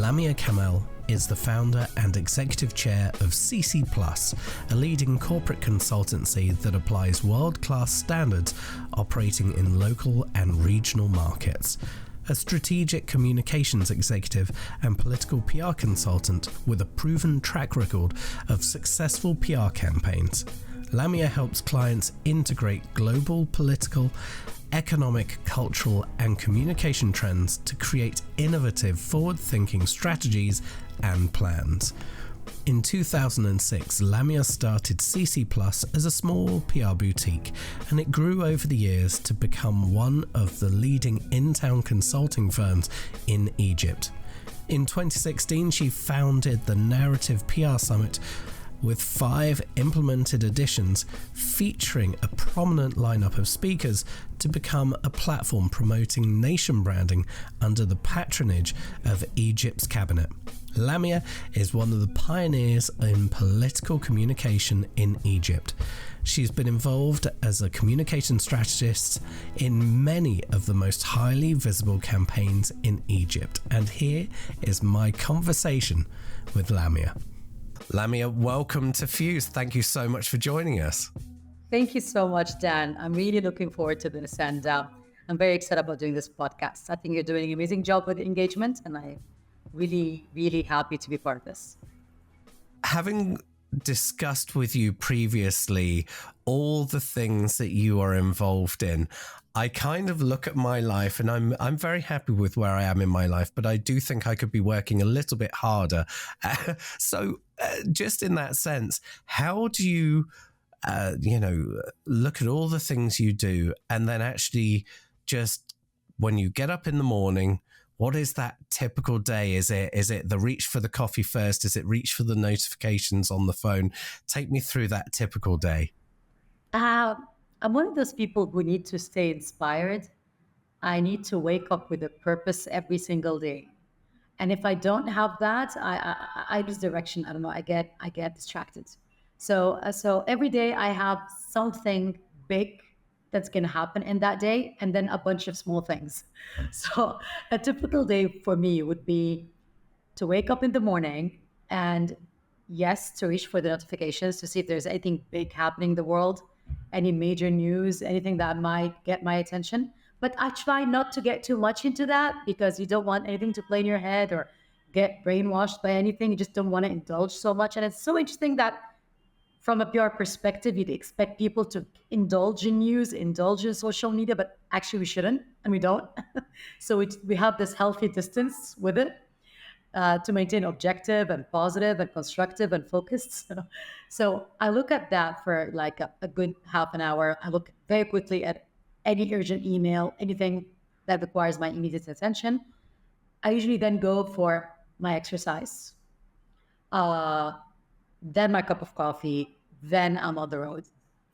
Lamia Kamel is the founder and executive chair of CC+, a leading corporate consultancy that applies world-class standards operating in local and regional markets. A strategic communications executive and political PR consultant with a proven track record of successful PR campaigns, Lamia helps clients integrate global political, economic, cultural, and communication trends to create innovative, forward-thinking strategies and plans. In 2006, Lamia started CC Plus as a small PR boutique, and it grew over the years to become one of the leading in-town consulting firms in Egypt. In 2016, she founded the Narrative PR Summit with 5 implemented editions featuring a prominent lineup of speakers to become a platform promoting nation branding under the patronage of Egypt's cabinet. Lamia is one of the pioneers in political communication in Egypt. She's been involved as a communication strategist in many of the most highly visible campaigns in Egypt. And here is my conversation with Lamia. Lamia, welcome to Fuse. Thank you so much for joining us. Thank you so much, Dan. I'm really looking forward to this, and I'm very excited about doing this podcast. I think you're doing an amazing job with engagement, and I'm really, really happy to be part of this. Having discussed with you previously all the things that you are involved in, I kind of look at my life and I'm very happy with where I am in my life, but I do think I could be working a little bit harder. So just in that sense, how do you, look at all the things you do and then actually just when you get up in the morning, what is that typical day? Is it the reach for the coffee first? Is it reach for the notifications on the phone? Take me through that typical day. I'm one of those people who need to stay inspired. I need to wake up with a purpose every single day. And if I don't have that, I lose direction. I don't know. I get distracted. So every day I have something big that's going to happen in that day, and then a bunch of small things. So a typical day for me would be to wake up in the morning and yes, to reach for the notifications to see if there's anything big happening in the world, any major news, anything that might get my attention. But I try not to get too much into that because you don't want anything to play in your head or get brainwashed by anything. You just don't want to indulge so much. And it's so interesting that from a PR perspective, you'd expect people to indulge in news, indulge in social media, but actually we shouldn't, and we don't. So we have this healthy distance with it to maintain objective and positive and constructive and focused. So I look at that for like a good half an hour. I look very quickly at any urgent email, anything that requires my immediate attention. I usually then go for my exercise. Then my cup of coffee, then I'm on the road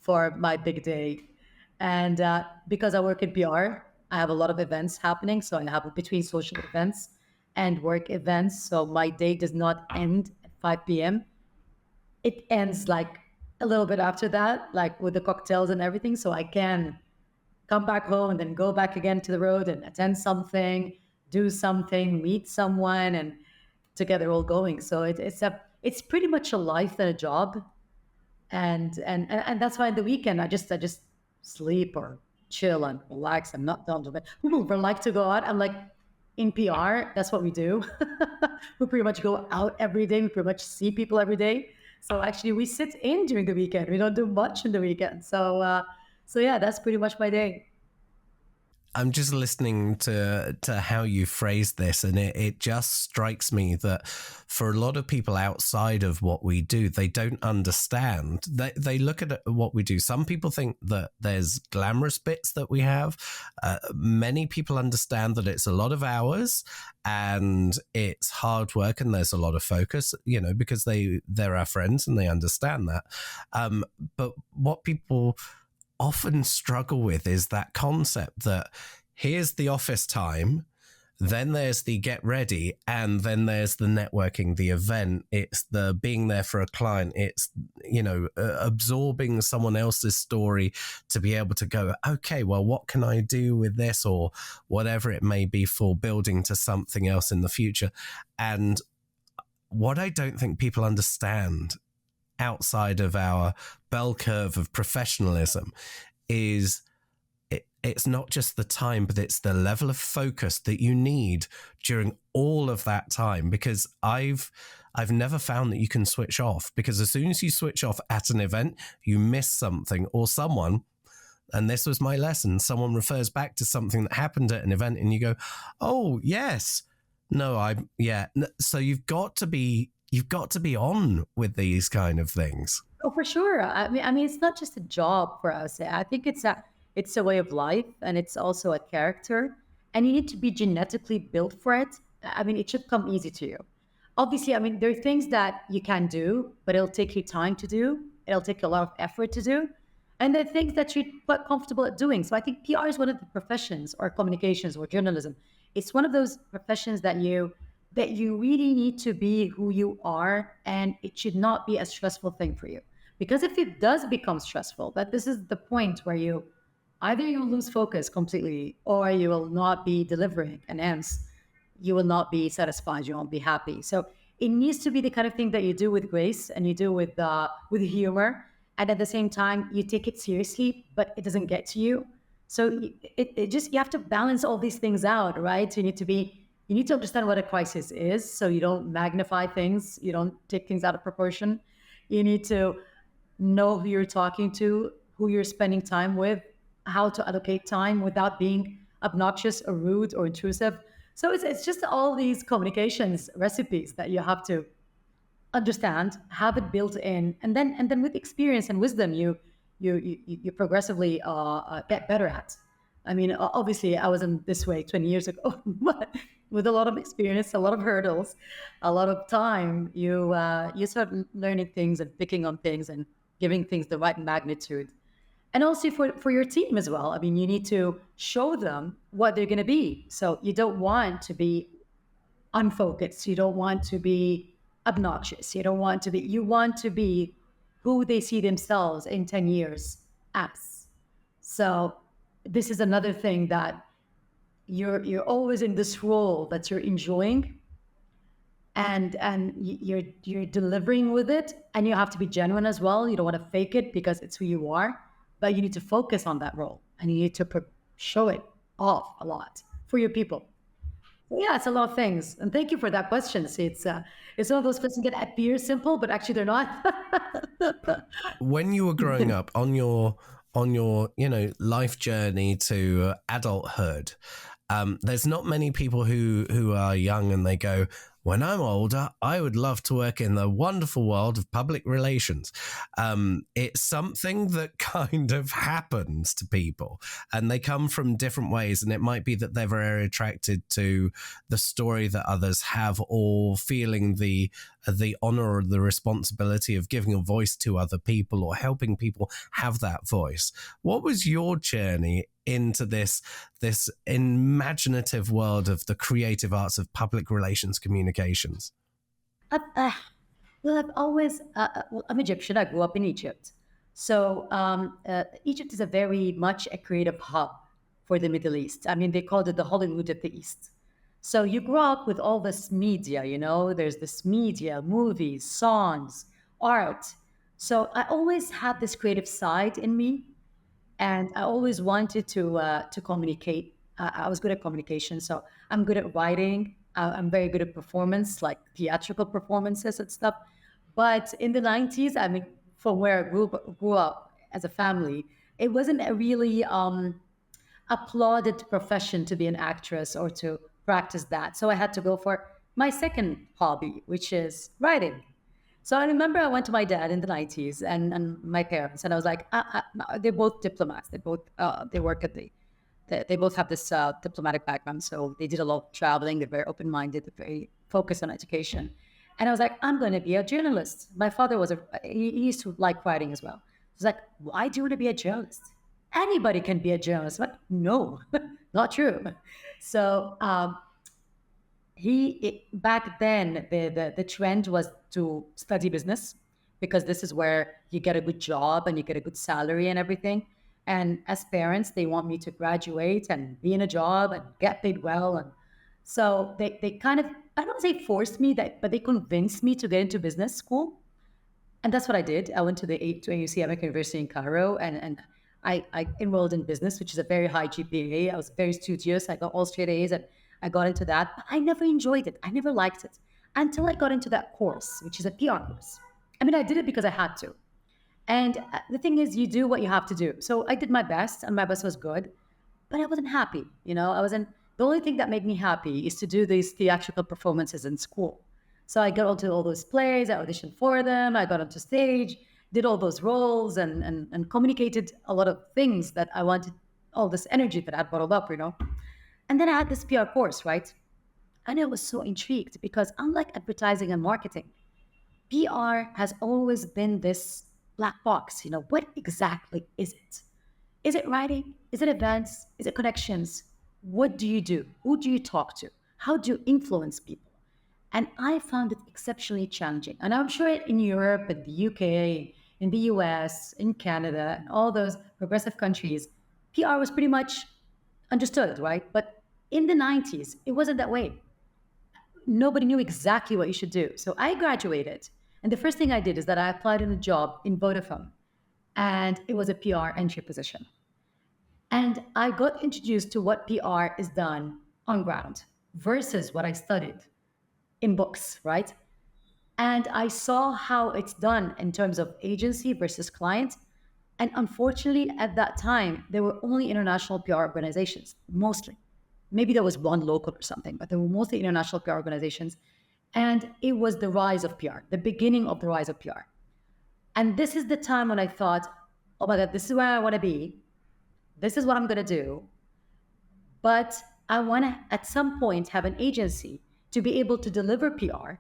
for my big day. And because I work in PR, I have a lot of events happening. So I have between social events and work events. So my day does not end at 5 p.m. It ends like a little bit after that, like with the cocktails and everything. So I can come back home and then go back again to the road and attend something, do something, meet someone, and together all going. So it's pretty much a life and a job, and that's why in the weekend I just sleep or chill and relax. I'm not done with it. People like to go out. I'm like, in PR, that's what we do. We pretty much go out every day. We pretty much see people every day. So actually, we sit in during the weekend. We don't do much in the weekend. So yeah, that's pretty much my day. I'm just listening to how you phrase this, and it just strikes me that for a lot of people outside of what we do, they don't understand. They look at what we do. Some people think that there's glamorous bits that we have. Many people understand that it's a lot of hours and it's hard work and there's a lot of focus, because they're our friends and they understand that. But what people often struggle with is that concept that here's the office time Then there's the get ready, and then there's the networking, the event. It's the being there for a client. It's, absorbing someone else's story to be able to go, okay, well, what can I do with this, or whatever it may be, for building to something else in the future. And what I don't think people understand outside of our bell curve of professionalism is it's not just the time, but it's the level of focus that you need during all of that time. Because I've never found that you can switch off, because as soon as you switch off at an event, you miss something or someone. And this was my lesson. Someone refers back to something that happened at an event and you go, oh, yes. No, yeah. So you've got to be on with these kind of things. Oh, for sure. I mean, it's not just a job for us. I think it's a way of life, and it's also a character. And you need to be genetically built for it. I mean, it should come easy to you. Obviously, I mean, there are things that you can do, but it'll take you time to do. It'll take a lot of effort to do. And there are things that you're quite comfortable at doing. So I think PR is one of the professions, or communications, or journalism. It's one of those professions that you really need to be who you are, and it should not be a stressful thing for you. Because if it does become stressful, that this is the point where you lose focus completely, or you will not be delivering, and hence you will not be satisfied, you won't be happy. So it needs to be the kind of thing that you do with grace, and you do with humor, and at the same time you take it seriously, but it doesn't get to you. So it just, you have to balance all these things out, right? You need to understand what a crisis is, so you don't magnify things, you don't take things out of proportion. You need to know who you're talking to, who you're spending time with, how to allocate time without being obnoxious or rude or intrusive. So it's just all these communications recipes that you have to understand, have it built in, and then with experience and wisdom, you progressively get better at. I mean, obviously, I wasn't this way 20 years ago, but with a lot of experience, a lot of hurdles, a lot of time, you start learning things and picking on things and giving things the right magnitude. And also for your team as well. I mean, you need to show them what they're going to be. So you don't want to be unfocused. You don't want to be obnoxious. You want to be who they see themselves in 10 years as. So this is another thing, that you're always in this role that you're enjoying, and you're delivering with it, and you have to be genuine as well. You don't want to fake it, because it's who you are, but you need to focus on that role, and you need to show it off a lot for your people. Yeah, it's a lot of things. And thank you for that question. See, it's one of those questions that appear simple, but actually they're not. When you were growing up on your life journey to adulthood, there's not many people who are young and they go, when I'm older, I would love to work in the wonderful world of public relations. It's something that kind of happens to people, and they come from different ways. And it might be that they're very attracted to the story that others have, or feeling the honor or the responsibility of giving a voice to other people, or helping people have that voice. What was your journey into this imaginative world of the creative arts of public relations communications? Uh, uh, well, I'm Egyptian. I grew up in Egypt. So Egypt is a very much a creative hub for the Middle East. I mean, they called it the Hollywood of the East. So you grow up with all this media, there's this media, movies, songs, art. So I always had this creative side in me, and I always wanted to communicate. I was good at communication, so I'm good at writing. I'm very good at performance, like theatrical performances and stuff. But in the '90s, I mean, from where I grew up as a family, it wasn't a really applauded profession to be an actress or to practice that. So I had to go for my second hobby, which is writing. So I remember I went to my dad in the '90s, and my parents, and I was like, they're both diplomats. They work at they both have this diplomatic background. So they did a lot of traveling. They're very open-minded. They're very focused on education. And I was like, I'm going to be a journalist. My father he used to like writing as well. He's like, why do you want to be a journalist? Anybody can be a journalist. I'm like, no, not true. So back then the trend was to study business, because this is where you get a good job and you get a good salary and everything. And as parents, they want me to graduate and be in a job and get paid well. And so they kind of, I don't say forced me that, but they convinced me to get into business school. And that's what I did. I went to to AUC American University in Cairo, and I enrolled in business, which is a very high GPA. I was very studious. I got all straight A's, and I got into that. But I never enjoyed it. I never liked it until I got into that course, which is a PR course. I mean, I did it because I had to. And the thing is, you do what you have to do. So I did my best, and my best was good, but I wasn't happy. I wasn't. The only thing that made me happy is to do these theatrical performances in school. So I got onto all those plays, I auditioned for them, I got onto stage, did all those roles, and communicated a lot of things that I wanted, all this energy that I had bottled up. And then I had this PR course, right? And I was so intrigued because, unlike advertising and marketing, PR has always been this black box. What exactly is it? Is it writing? Is it events? Is it connections? What do you do? Who do you talk to? How do you influence people? And I found it exceptionally challenging. And I'm sure in Europe, in the UK, in the US, in Canada, and all those progressive countries, PR was pretty much understood, right? But in the 90s, it wasn't that way. Nobody knew exactly what you should do. So I graduated. And the first thing I did is that I applied in a job in Vodafone. And it was a PR entry position. And I got introduced to what PR is done on ground versus what I studied in books, right? And I saw how it's done in terms of agency versus client. And unfortunately, at that time, there were only international PR organizations, mostly. Maybe there was one local or something, but there were mostly international PR organizations. And it was the rise of PR, the beginning of the rise of PR. And this is the time when I thought, oh my God, this is where I want to be. This is what I'm going to do. But I want to, at some point, have an agency to be able to deliver PR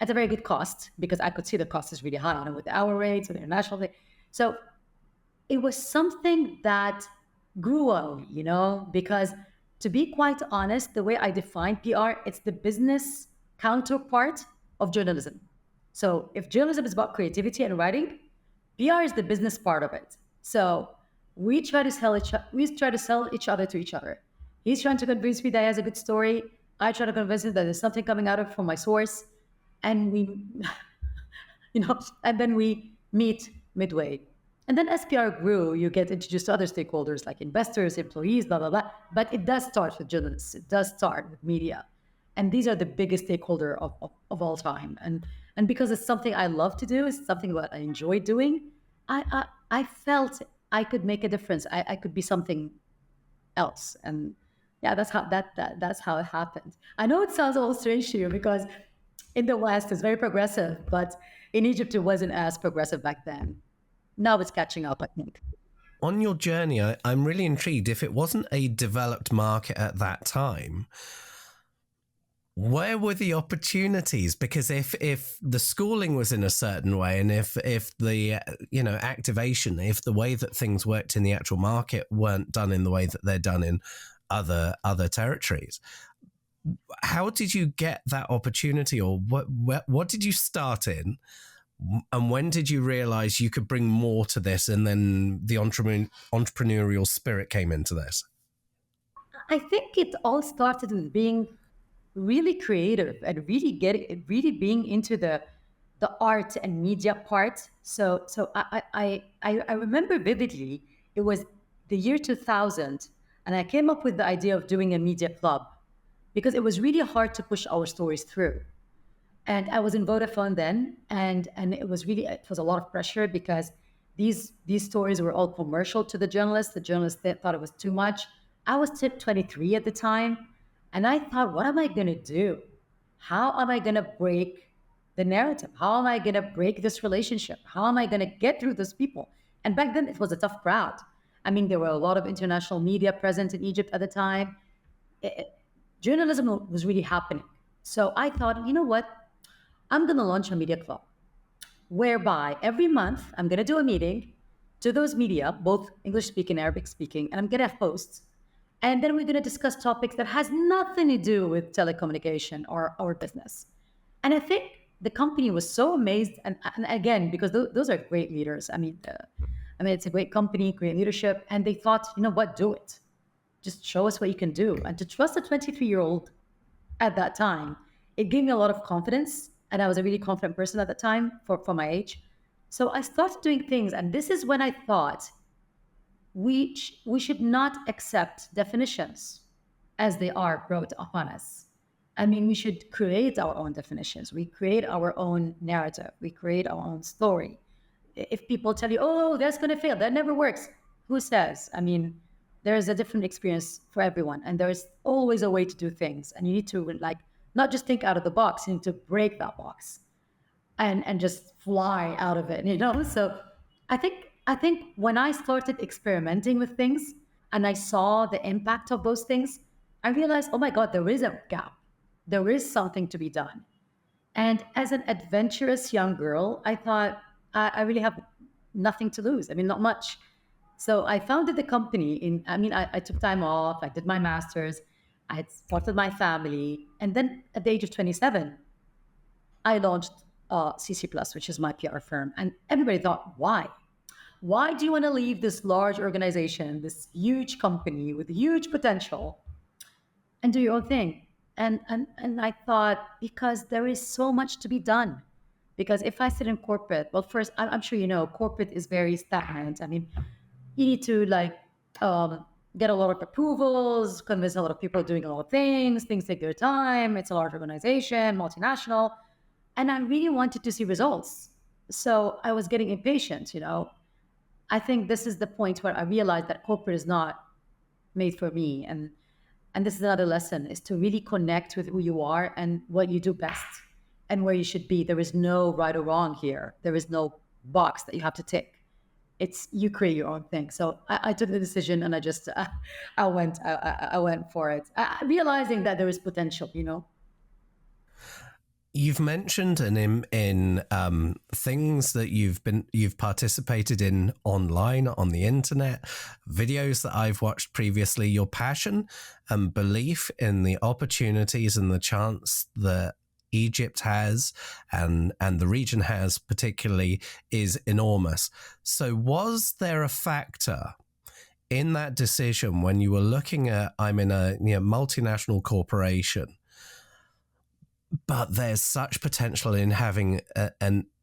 at a very good cost, because I could see the cost is really high, with the hour rates and the international thing. So it was something that grew on me, because, to be quite honest, the way I define PR, it's the business counterpart of journalism. So if journalism is about creativity and writing, PR is the business part of it. So we try to sell each other to each other. He's trying to convince me that he has a good story. I try to convince him that there's something coming out of from my source, and we, and then we meet midway. And then as PR grew, you get introduced to other stakeholders like investors, employees, blah, blah, blah. But it does start with journalists. It does start with media. And these are the biggest stakeholder of all time. And because it's something I love to do, it's something that I enjoy doing, I felt I could make a difference. I could be something else. And yeah, that's how it happened. I know it sounds a little strange to you, because in the West it's very progressive, but in Egypt it wasn't as progressive back then. Now it's catching up, I think. On your journey, I'm really intrigued. If it wasn't a developed market at that time, where were the opportunities? Because if the schooling was in a certain way, and if the activation, if the way that things worked in the actual market weren't done in the way that they're done in other territories, how did you get that opportunity, or what did you start in, and when did you realize you could bring more to this, and then the entrepreneurial spirit came into this? I think it all started with being really creative and really being into the art and media part. So I remember vividly, it was the year 2000, and I came up with the idea of doing a media club, because it was really hard to push our stories through. And I was in Vodafone then, and it was a lot of pressure, because these stories were all commercial to the journalists. The journalists thought it was too much. I was 23 at the time, and I thought, what am I going to do? How am I going to break the narrative? How am I going to break this relationship? How am I going to get through those people? And back then, it was a tough crowd. I mean, there were a lot of international media present in Egypt at the time. Journalism was really happening. So I thought, you know what? I'm going to launch a media club, whereby every month I'm going to do a meeting to those media, both English speaking and Arabic speaking, and I'm going to host. And then we're going to discuss topics that has nothing to do with telecommunication or our business. And I think the company was so amazed, and again, because those are great leaders. I mean, it's a great company, great leadership, and they thought, you know what, do it. Just show us what you can do. And to trust a 23-year-old at that time, it gave me a lot of confidence. And I was a really confident person at the time for my age. So I started doing things. And this is when I thought we should not accept definitions as they are brought upon us. I mean, we should create our own definitions. We create our own narrative. We create our own story. If people tell you, oh, that's going to fail, that never works, who says? I mean, there's a different experience for everyone, and there's always a way to do things. And you need to, like, not just think out of the box, you need to break that box and just fly out of it, you know. So I think when I started experimenting with things and I saw the impact of those things, I realized, oh my god, there is a gap, there is something to be done. And as an adventurous young girl, I thought I really have nothing to lose. I mean, not much. So I founded the company I took time off, I did my master's, I had started my family, and then at the age of 27 I launched CC Plus, which is my PR firm. And everybody thought, why? Why do you want to leave this large organization, this huge company with huge potential, and do your own thing? And I thought, because there is so much to be done. Because if I sit in corporate, well, first, I'm sure you know, corporate is very stagnant. I mean, you need to get a lot of approvals, convince a lot of people doing a lot of things. Things take their time. It's a large organization, multinational, and I really wanted to see results. So I was getting impatient. I think this is the point where I realized that corporate is not made for me, and this is another lesson: is to really connect with who you are and what you do best and where you should be. There is no right or wrong here. There is no box that you have to tick. It's you create your own thing. So I took the decision, and I went for it, realizing that there is potential. You've mentioned in things that you've participated in online on the internet, videos that I've watched previously. Your passion and belief in the opportunities and the chance that Egypt has and the region has particularly is enormous. So was there a factor in that decision when you were looking at, I'm in a multinational corporation, but there's such potential in having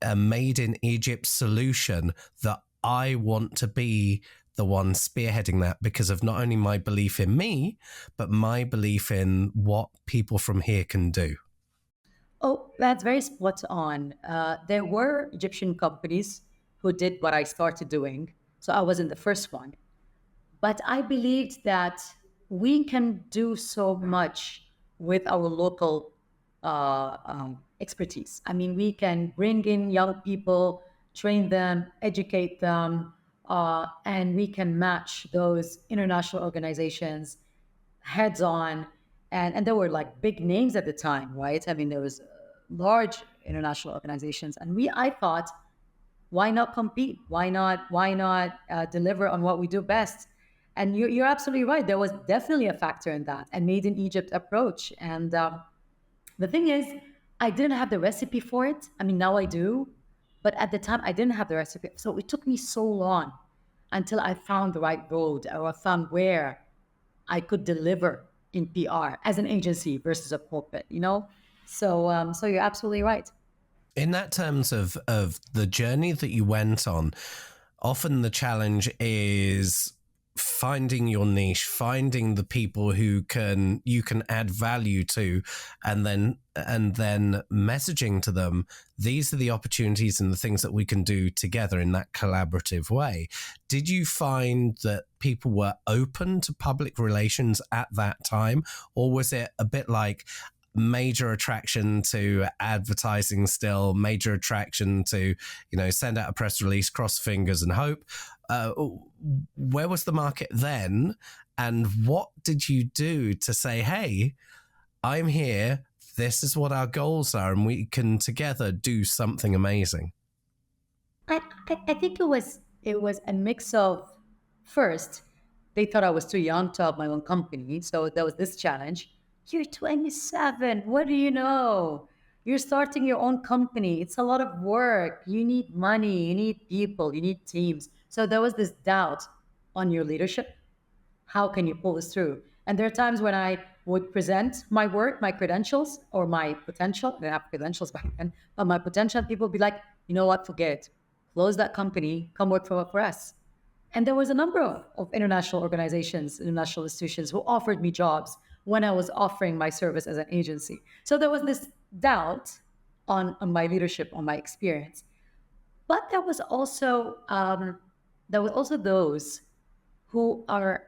a made in Egypt solution that I want to be the one spearheading that because of not only my belief in me, but my belief in what people from here can do? Oh, that's very spot on. There were Egyptian companies who did what I started doing. So I wasn't the first one. But I believed that we can do so much with our local expertise. I mean, we can bring in young people, train them, educate them, and we can match those international organizations heads on. And there were like big names at the time, right? I mean, there was large international organizations, and I thought, why not compete? Why not deliver on what we do best? And you're absolutely right. There was definitely a factor in that, and made in Egypt approach. And the thing is, I didn't have the recipe for it. I mean, now I do, but at the time I didn't have the recipe. So it took me so long until I found the right road, or I found where I could deliver in PR as an agency versus a corporate. So you're absolutely right. In that terms of the journey that you went on, often the challenge is finding your niche, finding the people who you can add value to, and then messaging to them, these are the opportunities and the things that we can do together in that collaborative way. Did you find that people were open to public relations at that time, or was it a bit like major attraction to advertising, still major attraction to send out a press release, cross fingers and hope? Where was the market then, and what did you do to say, hey, I'm here, this is what our goals are, and we can together do something amazing? I think it was a mix of, first, they thought I was too young to have my own company. So there was this challenge. You're 27. What do you know? You're starting your own company. It's a lot of work. You need money. You need people. You need teams. So there was this doubt on your leadership. How can you pull this through? And there are times when I would present my work, my credentials, or my potential. I didn't have credentials back then, but my potential. People would be like, you know what? Forget it. Close that company. Come work for us. And there was a number of international organizations, international institutions who offered me jobs when I was offering my service as an agency. So there was this doubt on my leadership, on my experience. But there was also those who are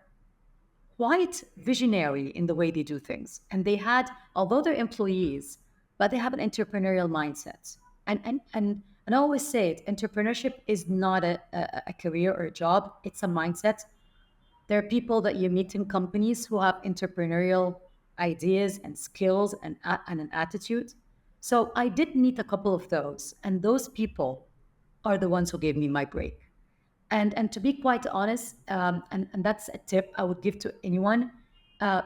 quite visionary in the way they do things. And they had, although they're employees, but they have an entrepreneurial mindset. And I always say it, entrepreneurship is not a career or a job, it's a mindset. There are people that you meet in companies who have entrepreneurial ideas and skills and an attitude. So I did meet a couple of those, and those people are the ones who gave me my break. And to be quite honest, and that's a tip I would give to anyone, uh,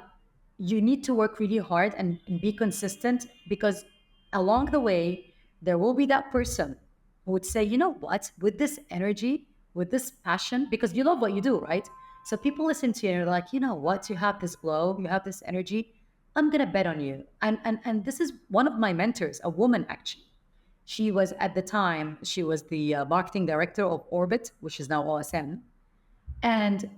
you need to work really hard and be consistent, because along the way, there will be that person who would say, you know what, with this energy, with this passion, because you love what you do, right? So people listen to you and they're like, you know what, you have this glow, you have this energy. I'm gonna bet on you. And this is one of my mentors, a woman actually. She was at the time, she was the marketing director of Orbit, which is now OSM. And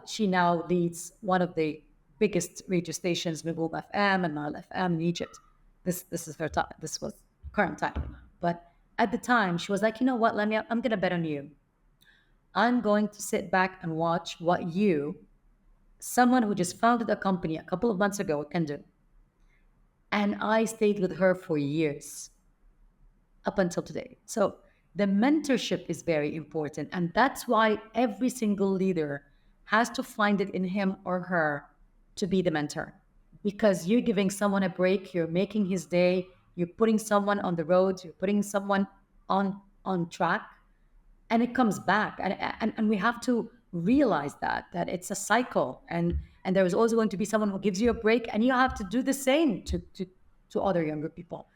she now leads one of the biggest radio stations, Mibul FM and Nile FM in Egypt. This is her time. This was current time. But at the time, she was like, you know what, Lamia, I'm going to bet on you. I'm going to sit back and watch what you, someone who just founded a company a couple of months ago, can do. And I stayed with her for years up until today. So the mentorship is very important. And that's why every single leader has to find it in him or her to be the mentor. Because you're giving someone a break, you're making his day, you're putting someone on the road, you're putting someone on track, and it comes back. And we have to realize that it's a cycle. And there is always going to be someone who gives you a break, and you have to do the same to other younger people.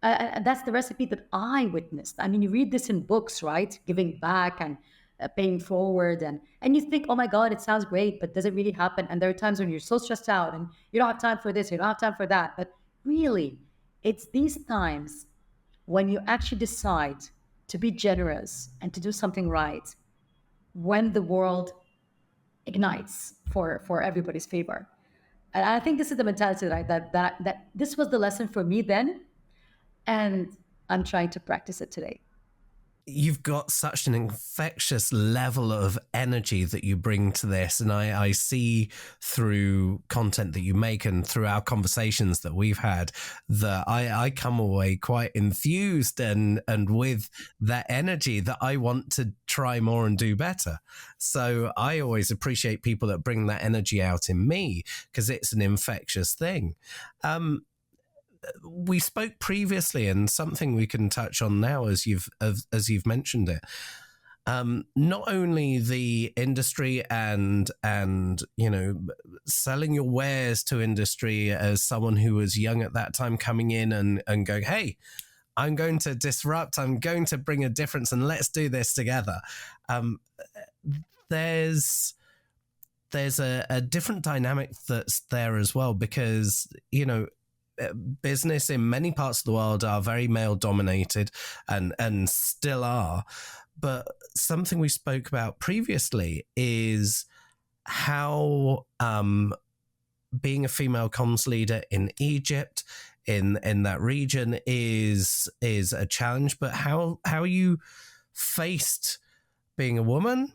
And that's the recipe that I witnessed. I mean, you read this in books, right? Giving back and paying forward, and you think, oh my God, it sounds great, but does it really happen? And there are times when you're so stressed out, and you don't have time for this, you don't have time for that. But really, it's these times when you actually decide to be generous and to do something right, when the world ignites for everybody's favor. And I think this is the mentality, right? That this was the lesson for me then, and I'm trying to practice it today. You've got such an infectious level of energy that you bring to this. And I see through content that you make and through our conversations that we've had that I come away quite enthused and with that energy that I want to try more and do better. So I always appreciate people that bring that energy out in me, because it's an infectious thing. We spoke previously, and something we can touch on now as you've mentioned it. Not only the industry and selling your wares to industry as someone who was young at that time, coming in and going, hey, I'm going to disrupt, I'm going to bring a difference, and let's do this together. There's a different dynamic that's there as well, because business in many parts of the world are very male dominated and still are. But something we spoke about previously is how being a female comms leader in Egypt, in that region, is a challenge. But how you faced being a woman,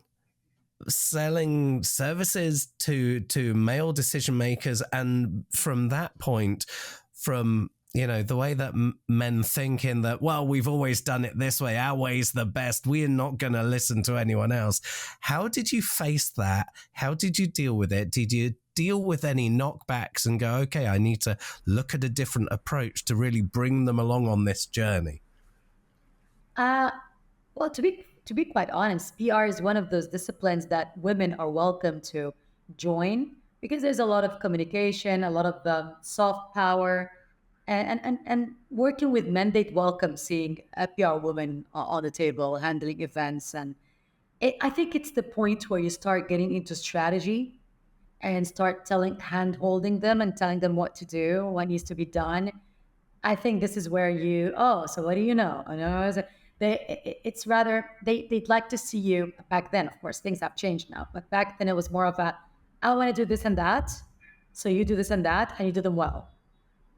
selling services to male decision makers, and from that point, from the way that men think, in that, well, we've always done it this way, our way's the best, we're not going to listen to anyone else. How did you face that? How did you deal with it? Did you deal with any knockbacks and go, okay, I need to look at a different approach to really bring them along on this journey? Well, to be quite honest, PR is one of those disciplines that women are welcome to join, because there's a lot of communication, a lot of soft power, and working with men, they'd welcome seeing a PR woman on the table handling events. And I think it's the point where you start getting into strategy and start hand holding them and telling them what to do, what needs to be done. I think this is where so what do you know? You know, it's rather, they'd like to see you back then. Of course, things have changed now, but back then it was more of I want to do this and that. So you do this and that, and you do them well.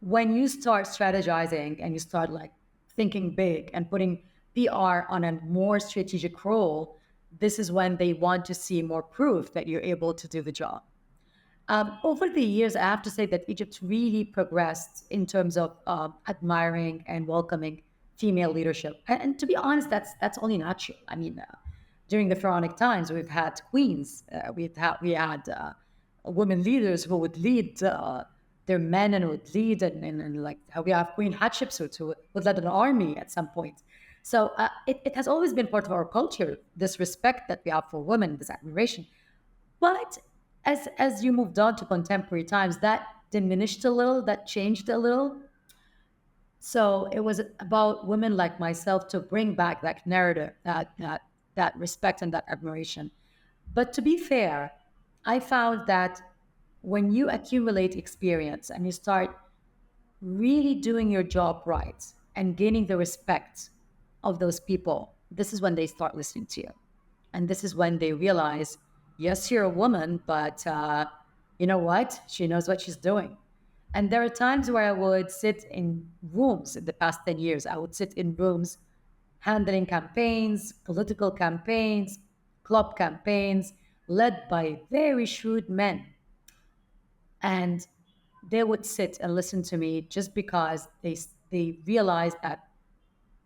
When you start strategizing and you start like thinking big and putting PR on a more strategic role, this is when they want to see more proof that you're able to do the job. Over the years, I have to say that Egypt really progressed in terms of admiring and welcoming female leadership. And to be honest, that's only natural. I mean, during the pharaonic times, we've had queens, we had women leaders who would lead their men and would lead, and like how we have Queen Hatshepsut who would lead an army at some point. So it has always been part of our culture, this respect that we have for women, this admiration. But as you moved on to contemporary times, that diminished a little, that changed a little. So it was about women like myself to bring back that narrative, that respect and that admiration. But to be fair, I found that when you accumulate experience and you start really doing your job right and gaining the respect of those people, this is when they start listening to you. And this is when they realize, yes, you're a woman, but you know what? She knows what she's doing. And there are times where I would sit in rooms in the past 10 years. I would sit in rooms handling campaigns, political campaigns, club campaigns, led by very shrewd men. And they would sit and listen to me just because they realize that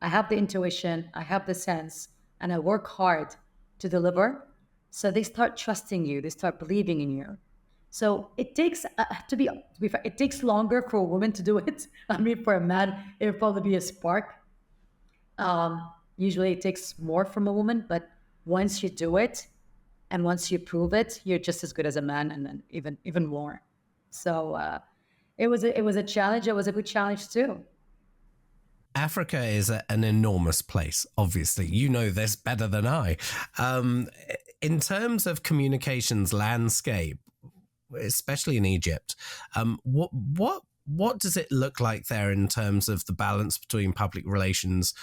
I have the intuition, I have the sense, and I work hard to deliver. So they start trusting you, they start believing in you. So it takes to be fair, it takes longer for a woman to do it. I mean, for a man, it would probably be a spark. Usually, it takes more from a woman, but once you do it, and once you prove it, you're just as good as a man, and then even more. So it was a challenge. It was a good challenge too. Africa is an enormous place, obviously. You know this better than I. Um, in terms of communications landscape, especially in Egypt, what does it look like there in terms of the balance between public relations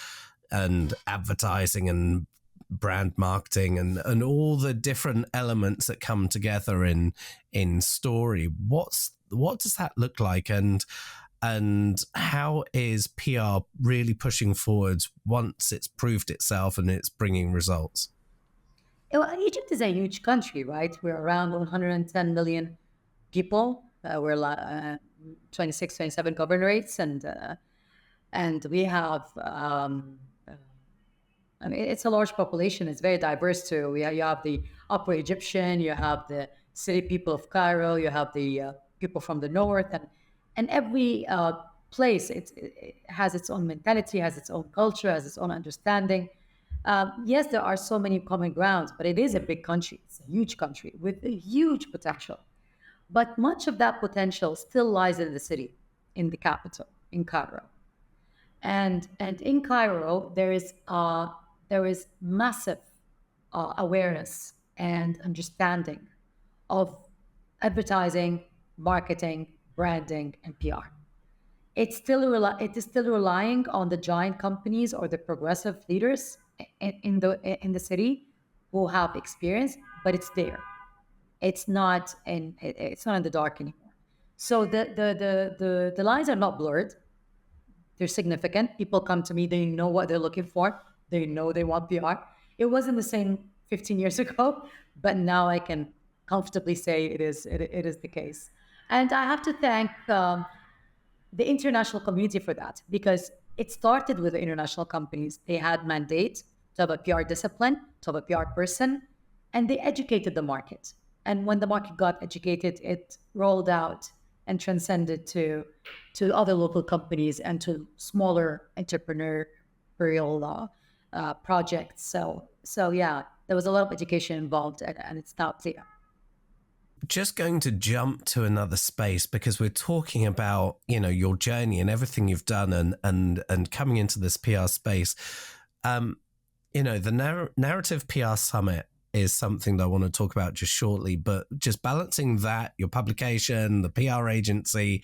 and advertising and brand marketing and all the different elements that come together in story? What does that look like, and how is PR really pushing forwards once it's proved itself and it's bringing results? Well, Egypt is a huge country, right? We're around 110 million people. We're 26, 27 governorates, and we have I mean, it's a large population. It's very diverse too. You have the Upper Egyptian, you have the city people of Cairo, you have the people from the north, and every place it has its own mentality, has its own culture, has its own understanding. Yes, there are so many common grounds, but it is a big country. It's a huge country with a huge potential. But much of that potential still lies in the city, in the capital, in Cairo. And in Cairo, there is massive awareness and understanding of advertising, marketing, branding, and PR. It is still relying on the giant companies or the progressive leaders in the city who have experience, but it's there. It's not in the dark anymore. So the lines are not blurred. They're significant. People come to me, they know what they're looking for. They know they want PR. It wasn't the same 15 years ago, but now I can comfortably say it is the case. And I have to thank the international community for that, because it started with the international companies. They had mandate to have a PR discipline, to have a PR person, and they educated the market. And when the market got educated, it rolled out and transcended to other local companies and to smaller entrepreneurial projects. So yeah, there was a lot of education involved, and it's now clear. just going to jump to another space because we're talking about, your journey and everything you've done and coming into this PR space. The narrative PR summit is something that I want to talk about just shortly, but just balancing that, your publication, the PR agency,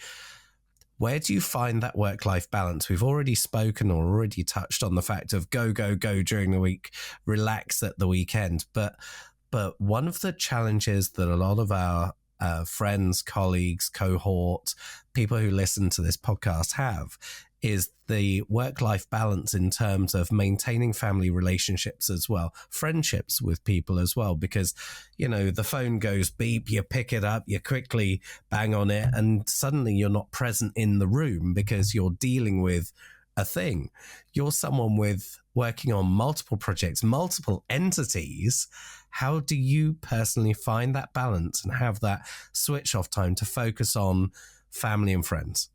where do you find that work-life balance? We've already spoken or already touched on the fact of go, go, go during the week, relax at the weekend. But one of the challenges that a lot of our friends, colleagues, cohort, people who listen to this podcast have is the work-life balance in terms of maintaining family relationships as well, friendships with people as well, because, the phone goes beep, you pick it up, you quickly bang on it, and suddenly you're not present in the room because you're dealing with a thing. You're someone with working on multiple projects, multiple entities. How do you personally find that balance and have that switch off time to focus on family and friends?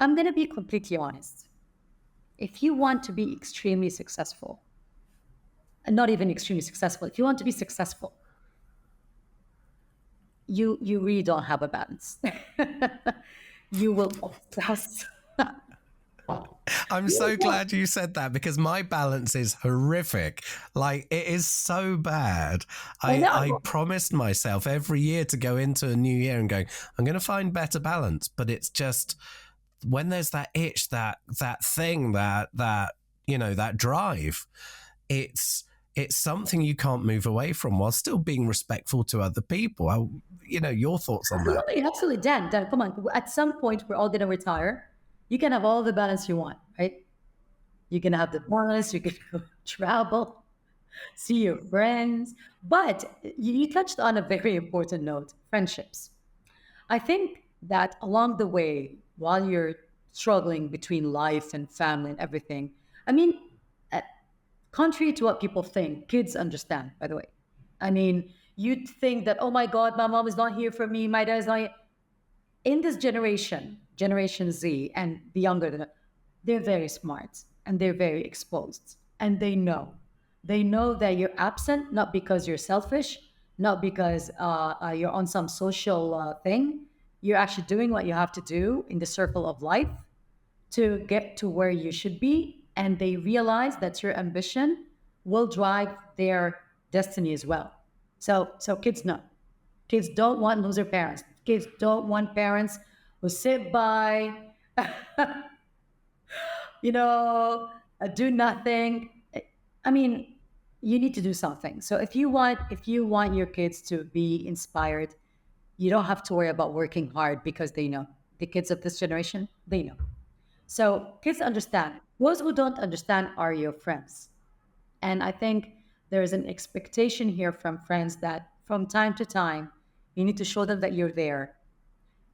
I'm going to be completely honest. If you want to be extremely successful, and not even extremely successful, if you want to be successful, you really don't have a balance. You will obsess. I'm so glad you said that because my balance is horrific. Like, it is so bad. I promised myself every year to go into a new year and go, I'm going to find better balance. But it's just when there's that itch, that thing, that drive, it's something you can't move away from while still being respectful to other people. Your thoughts on that? Absolutely. Dan, come on. At some point, we're all going to retire. You can have all the balance you want, right? You can have the balance, you can travel, see your friends. But you touched on a very important note, friendships. I think that along the way, while you're struggling between life and family and everything, I mean, uh, contrary to what people think, kids understand, by the way. I mean, you'd think that, oh my God, my mom is not here for me, my dad is not here. In this generation, Generation Z and the younger, they're very smart and they're very exposed. And they know. They know that you're absent, not because you're selfish, not because you're on some social thing. You're actually doing what you have to do in the circle of life to get to where you should be. And they realize that your ambition will drive their destiny as well. So kids know. Kids don't want loser parents. Kids don't want parents who sit by, do nothing. I mean, you need to do something. So if you want your kids to be inspired, you don't have to worry about working hard because they know. The kids of this generation, they know. So kids understand. Those who don't understand are your friends. And I think there is an expectation here from friends that from time to time, you need to show them that you're there.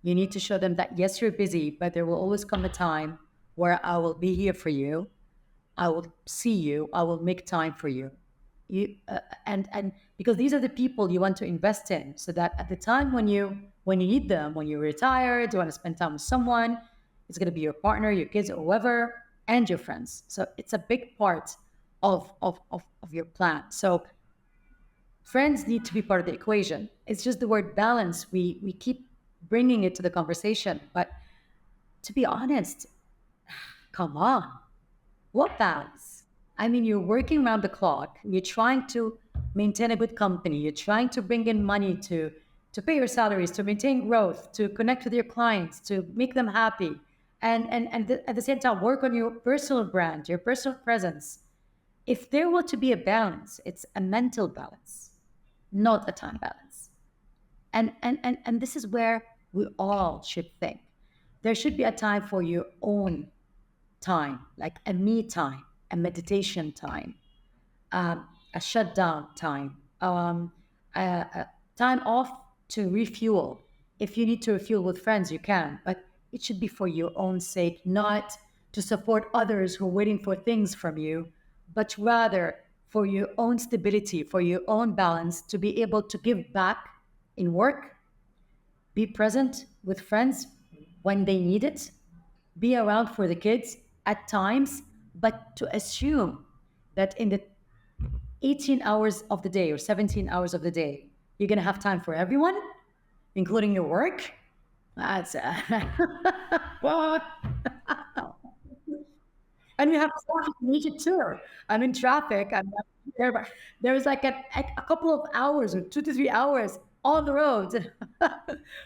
You need to show them that, yes, you're busy, but there will always come a time where I will be here for you. I will see you. I will make time for you. And because these are the people you want to invest in, so that at the time when you need them, when you're retired, you want to spend time with someone, it's going to be your partner, your kids, or whoever, and your friends. So it's a big part of your plan. So friends need to be part of the equation. It's just the word balance. We keep bringing it to the conversation, but to be honest, come on, what balance? I mean, you're working around the clock. You're trying to maintain a good company. You're trying to bring in money to pay your salaries, to maintain growth, to connect with your clients, to make them happy, and at the same time work on your personal brand, your personal presence. If there were to be a balance, it's a mental balance, not a time balance. And this is where we all should think. There should be a time for your own time, like a me time, a meditation time, a shutdown time, a time off to refuel. If you need to refuel with friends, you can, but it should be for your own sake, not to support others who are waiting for things from you, but rather for your own stability, for your own balance, to be able to give back in work, be present with friends when they need it, be around for the kids at times, but to assume that in the 18 hours of the day or 17 hours of the day, You're going to have time for everyone, including your work. That's well, and you have traffic in Egypt too. I'm in traffic. I'm not there, but there was like a couple of hours or 2 to 3 hours on the road.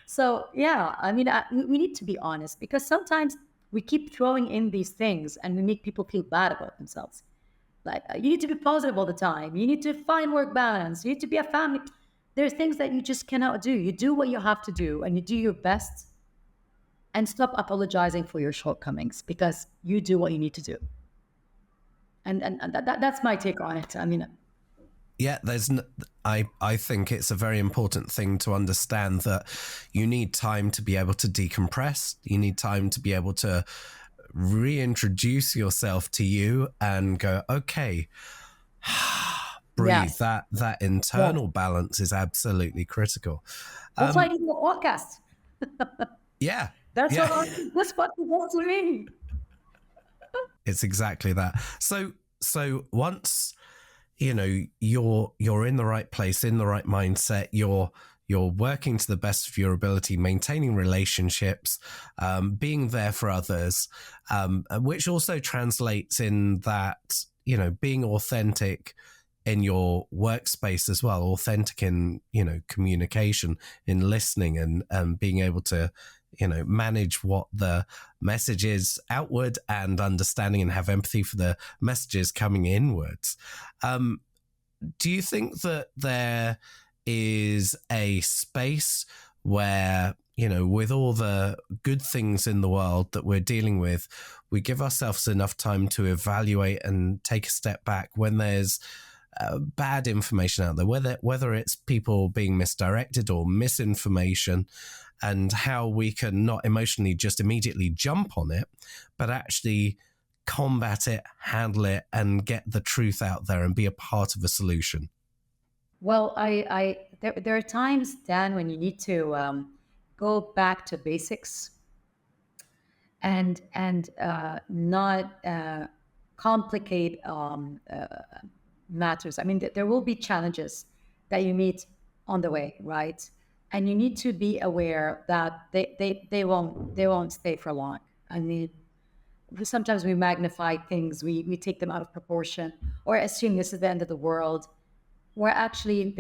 So yeah, I mean, we need to be honest because sometimes we keep throwing in these things and we make people feel bad about themselves. Like you need to be positive all the time. You need to find work balance. You need to be a family. There's things that you just cannot do. You do what you have to do, and you do your best. And stop apologizing for your shortcomings because you do what you need to do. And that's my take on it. I mean, Yeah, I think it's a very important thing to understand that you need time to be able to decompress. You need time to be able to reintroduce yourself to you and go, okay, breathe. yes, That yes. internal balance is absolutely critical. That's why I do the podcast. Yeah, That's yeah. that's what it wants to me. It's exactly that. So once you're in the right place, in the right mindset, you're working to the best of your ability, maintaining relationships, being there for others, which also translates in that being authentic in your workspace as well, authentic in communication, in listening, and being able to manage what the message is outward and understanding and have empathy for the messages coming inwards. Do you think that there is a space where, with all the good things in the world that we're dealing with, we give ourselves enough time to evaluate and take a step back when there's bad information out there, whether it's people being misdirected or misinformation, and how we can not emotionally just immediately jump on it, but actually combat it, handle it, and get the truth out there and be a part of a solution? Well, there are times, Dan, when you need to go back to basics and not complicate matters. I mean, there will be challenges that you meet on the way, right? And you need to be aware that they won't stay for long. I mean, sometimes we magnify things, we take them out of proportion, or assume this is the end of the world, where actually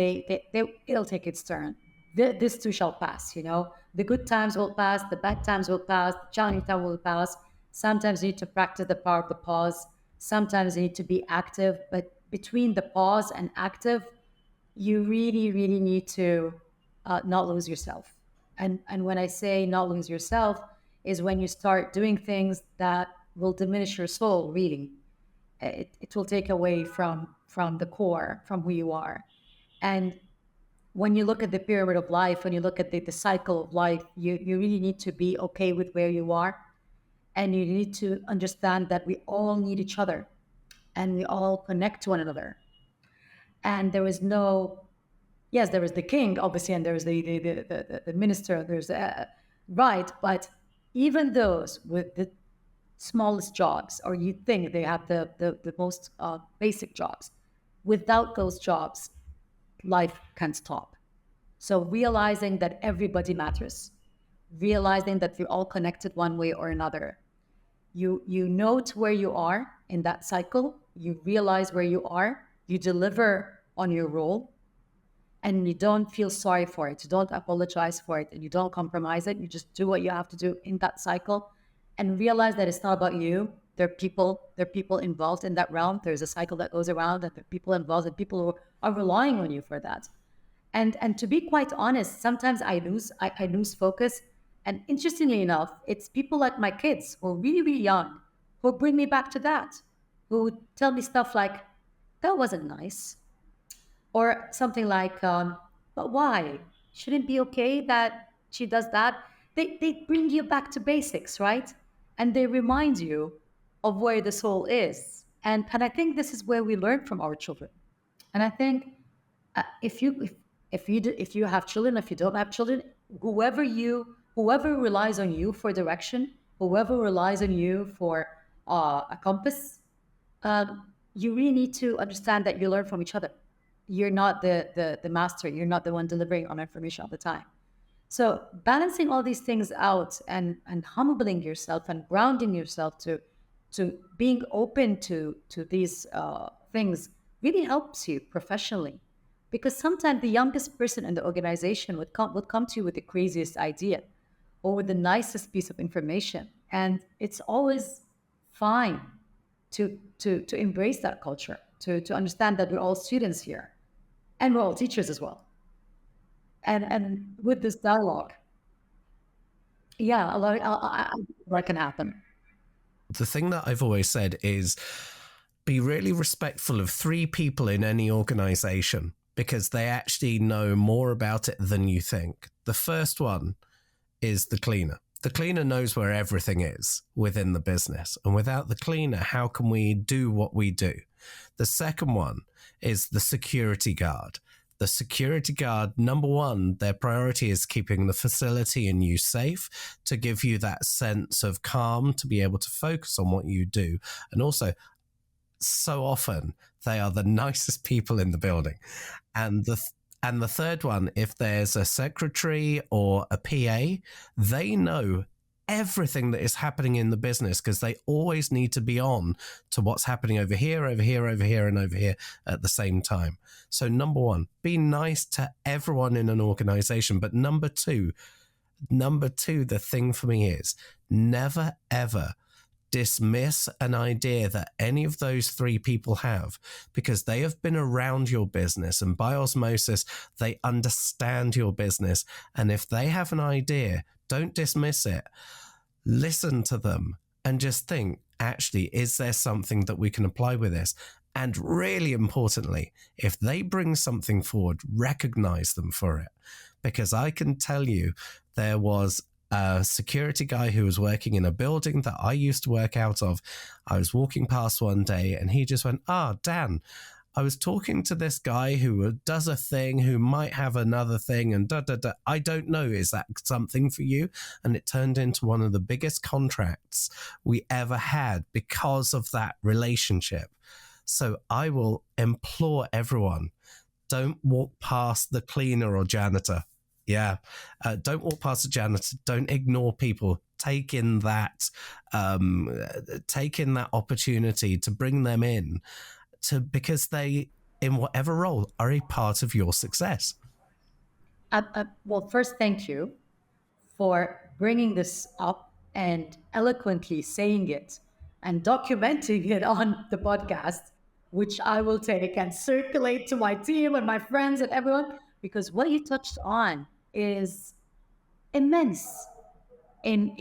it'll take its turn. This too shall pass. The good times will pass, the bad times will pass, the challenging time will pass. Sometimes you need to practice the power of the pause. Sometimes you need to be active, but between the pause and active, you really, really need to not lose yourself. And when I say not lose yourself, is when you start doing things that will diminish your soul. Really, it will take away from the core, from who you are. And when you look at the pyramid of life, when you look at the cycle of life, you really need to be okay with where you are. And you need to understand that we all need each other and we all connect to one another. And there is no, yes, there is the king, obviously, and there's the minister, there's, right, but even those with the smallest jobs, or you think they have the most basic jobs, without those jobs, life can stop. So realizing that everybody matters, realizing that we're all connected one way or another. You note where you are in that cycle, you realize where you are, you deliver on your role, and you don't feel sorry for it, you don't apologize for it, and you don't compromise it. You just do what you have to do in that cycle and realize that it's not about you. There are people involved in that realm. There's a cycle that goes around, and there are people involved, and people who are relying on you for that. And to be quite honest, sometimes I lose focus. And interestingly enough, it's people like my kids who are really, really young who bring me back to that, who tell me stuff like, that wasn't nice. Or something like, but why? Shouldn't it be okay that she does that? They bring you back to basics, right? And they remind you of where the soul is. And I think this is where we learn from our children. And I think if you have children, if you don't have children, whoever relies on you for direction, whoever relies on you for a compass, you really need to understand that you learn from each other. you're not the master. You're not the one delivering on information all the time. So balancing all these things out and humbling yourself and grounding yourself to being open to these things really helps you professionally, because sometimes the youngest person in the organization would come to you with the craziest idea or with the nicest piece of information, and it's always fine to embrace that culture, to understand that we're all students here and we're all teachers as well, and with this dialogue, yeah, what can happen. The thing that I've always said is be really respectful of three people in any organization because they actually know more about it than you think. The first one is the cleaner. The cleaner knows where everything is within the business. And without the cleaner, how can we do what we do? The second one is the security guard. The security guard, number one, their priority is keeping the facility and you safe to give you that sense of calm to be able to focus on what you do. And also, so often they are the nicest people in the building. And the third one, if there's a secretary or a PA, they know everything that is happening in the business because they always need to be on to what's happening over here, over here, over here, and over here at the same time. So number one, be nice to everyone in an organization. But number two, the thing for me is never, ever dismiss an idea that any of those three people have, because they have been around your business and by osmosis, they understand your business. And if they have an idea, don't dismiss it. Listen to them and just think, actually, is there something that we can apply with this? And really importantly, if they bring something forward, recognize them for it. Because I can tell you, there was a security guy who was working in a building that I used to work out of. I was walking past one day and he just went, Dan, I was talking to this guy who does a thing, who might have another thing, and I don't know, is that something for you? And it turned into one of the biggest contracts we ever had because of that relationship. So I will implore everyone, don't walk past the cleaner or janitor. Yeah. Don't walk past the janitor. Don't ignore people. Take in that opportunity to bring them in because they, in whatever role, are a part of your success. Well, first, thank you for bringing this up and eloquently saying it and documenting it on the podcast, which I will take and circulate to my team and my friends and everyone, because what you touched on is immense in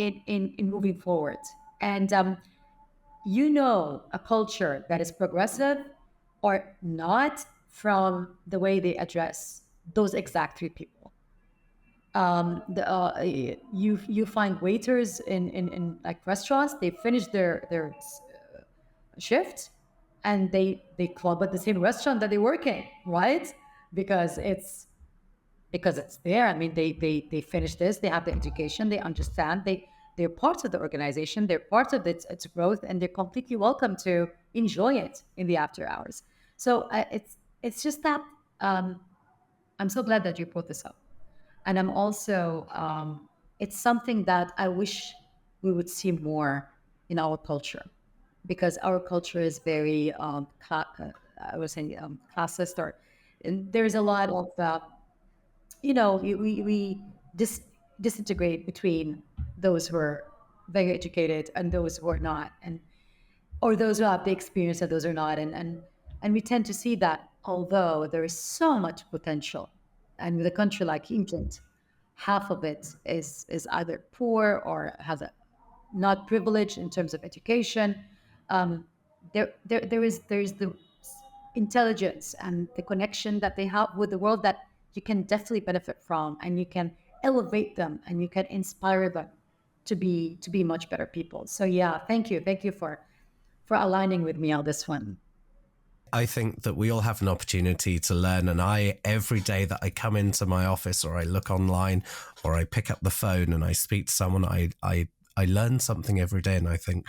moving forward. And a culture that is progressive or not from the way they address those exact three people. You find waiters in like restaurants, they finish their shift and they club at the same restaurant that they work in, right? Because it's there. I mean, they finish this, they have the education, they understand, they're part of the organization, they're part of its growth, and they're completely welcome to enjoy it in the after hours. So it's just that I'm so glad that you brought this up, and I'm also it's something that I wish we would see more in our culture, because our culture is very I was saying classist, or and there's a lot of we disintegrate between those who are very educated and those who are not, and or those who have the experience and those who are not, and we tend to see that although there is so much potential, and with a country like England, half of it is either poor or has a not privileged in terms of education. Um, there is the intelligence and the connection that they have with the world that you can definitely benefit from, and you can elevate them and you can inspire them to be much better people. So yeah, thank you for aligning with me on this one. I think that we all have an opportunity to learn, and every day that I come into my office or I look online or I pick up the phone and I speak to someone, I learn something every day, and I think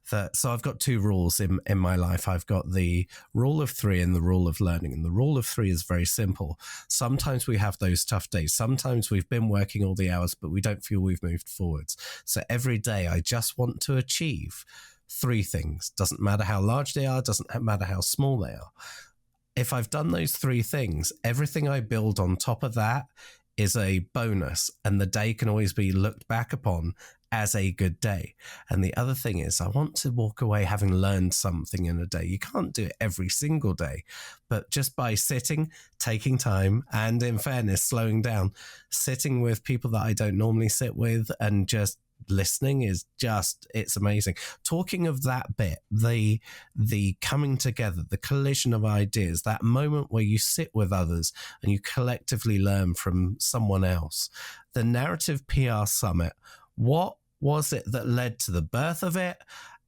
So I've got two rules in my life. I've got the rule of three and the rule of learning. And the rule of three is very simple. Sometimes we have those tough days. Sometimes we've been working all the hours, but we don't feel we've moved forwards. So every day I just want to achieve three things. Doesn't matter how large they are, doesn't matter how small they are. If I've done those three things, everything I build on top of that is a bonus, and the day can always be looked back upon as a good day. And the other thing is, I want to walk away having learned something in a day. You can't do it every single day, but just by sitting, taking time, and in fairness, slowing down, sitting with people that I don't normally sit with and just listening is it's amazing. Talking of that bit, the coming together, the collision of ideas, that moment where you sit with others and you collectively learn from someone else. The Narrative PR Summit, what was it that led to the birth of it?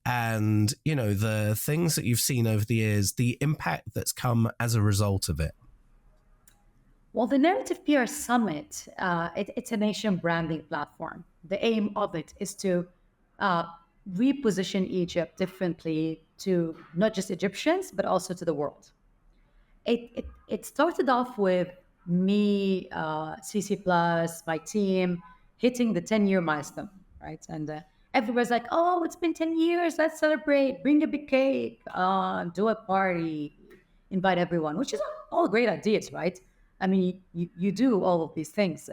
And, the things that you've seen over the years, the impact that's come as a result of it. Well, the Narrative PR Summit, it's a nation branding platform. The aim of it is to reposition Egypt differently to not just Egyptians, but also to the world. It started off with me, CC Plus, my team, hitting the 10-year milestone, right? And everybody's like, oh, it's been 10 years, let's celebrate, bring a big cake, do a party, invite everyone, which is all great ideas, right? I mean, you do all of these things,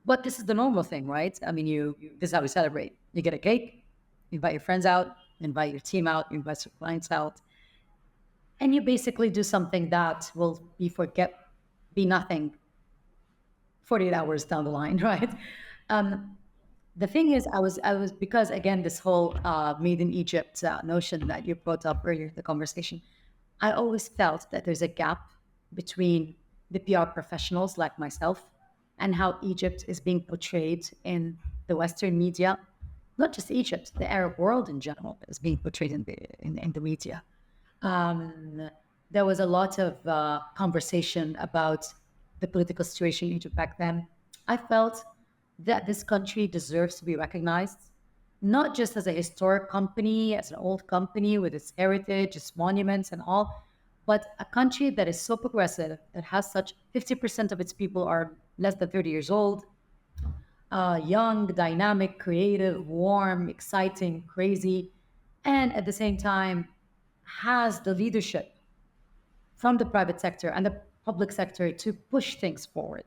but this is the normal thing, right? I mean, this is how we celebrate. You get a cake, you invite your friends out, invite your team out, you invite your clients out, and you basically do something that will be nothing 48 hours down the line, right? The thing is, I was because again, this whole made in Egypt notion that you brought up earlier in the conversation, I always felt that there's a gap between the PR professionals like myself and how Egypt is being portrayed in the Western media, not just Egypt, the Arab world in general is being portrayed in the media. There was a lot of conversation about the political situation in Egypt back then. I felt that this country deserves to be recognized, not just as a historic company, as an old company with its heritage, its monuments and all, but a country that is so progressive, that has such 50% of its people are less than 30 years old, young, dynamic, creative, warm, exciting, crazy, and at the same time has the leadership from the private sector and the public sector to push things forward.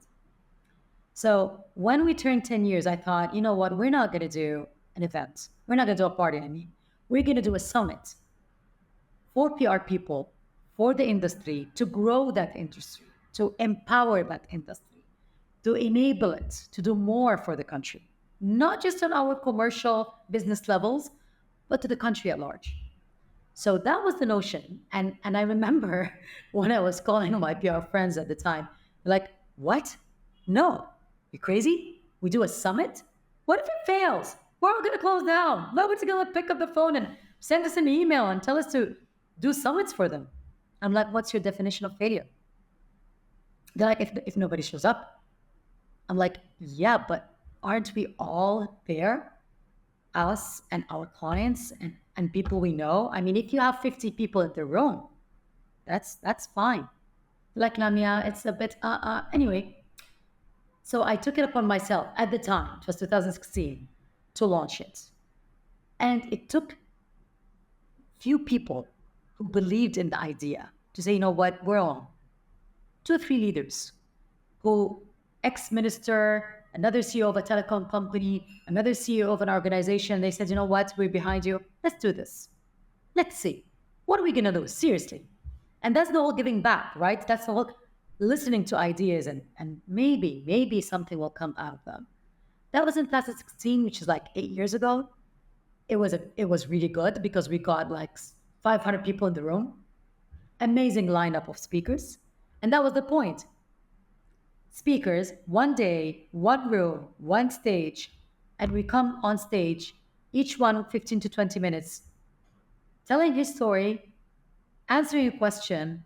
So when we turned 10 years, I thought, you know what, we're not going to do an event. We're not going to do a party, I mean. We're going to do a summit for PR people, for the industry, to grow that industry, to empower that industry, to enable it, to do more for the country, not just on our commercial business levels, but to the country at large. So that was the notion. And I remember when I was calling my PR friends at the time, like, what? No, you crazy? We do a summit? What if it fails? We're all going to close down. Nobody's going to pick up the phone and send us an email and tell us to do summits for them. I'm like, what's your definition of failure? They're like, if nobody shows up. I'm like, yeah, but aren't we all there? Us and our clients and people we know. I mean, if you have 50 people in the room, that's fine. Like, Lamia, it's a bit, anyway. So I took it upon myself at the time, it was 2016, to launch it. And it took few people who believed in the idea to say, you know what, we're on. 2 or 3 leaders who, ex-minister, another CEO of a telecom company, another CEO of an organization, they said, you know what, we're behind you. Let's do this. Let's see. What are we going to do? Seriously. And that's the whole giving back, right? That's the whole listening to ideas and maybe something will come out of them. That was in 2016, which is like 8 years ago. It was really good because we got like 500 people in the room, amazing lineup of speakers. And that was the point. Speakers, one day, one room, one stage, and we come on stage, each one 15 to 20 minutes, telling his story, answering a question,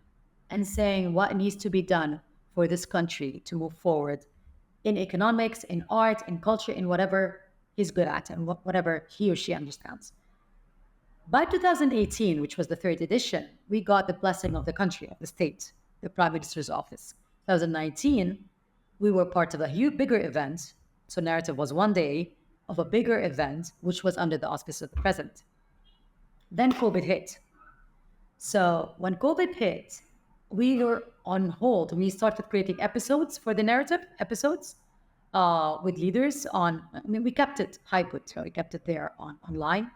and saying what needs to be done for this country to move forward in economics, in art, in culture, in whatever he's good at and whatever he or she understands. By 2018, which was the third edition, we got the blessing of the country, of the state, the Prime Minister's office. 2019, we were part of a huge, bigger event. So narrative was one day of a bigger event, which was under the auspices of the president. Then COVID hit. So when COVID hit, we were on hold. We started creating episodes for the narrative episodes with leaders on. I mean, we kept it hybrid. So we kept it there online.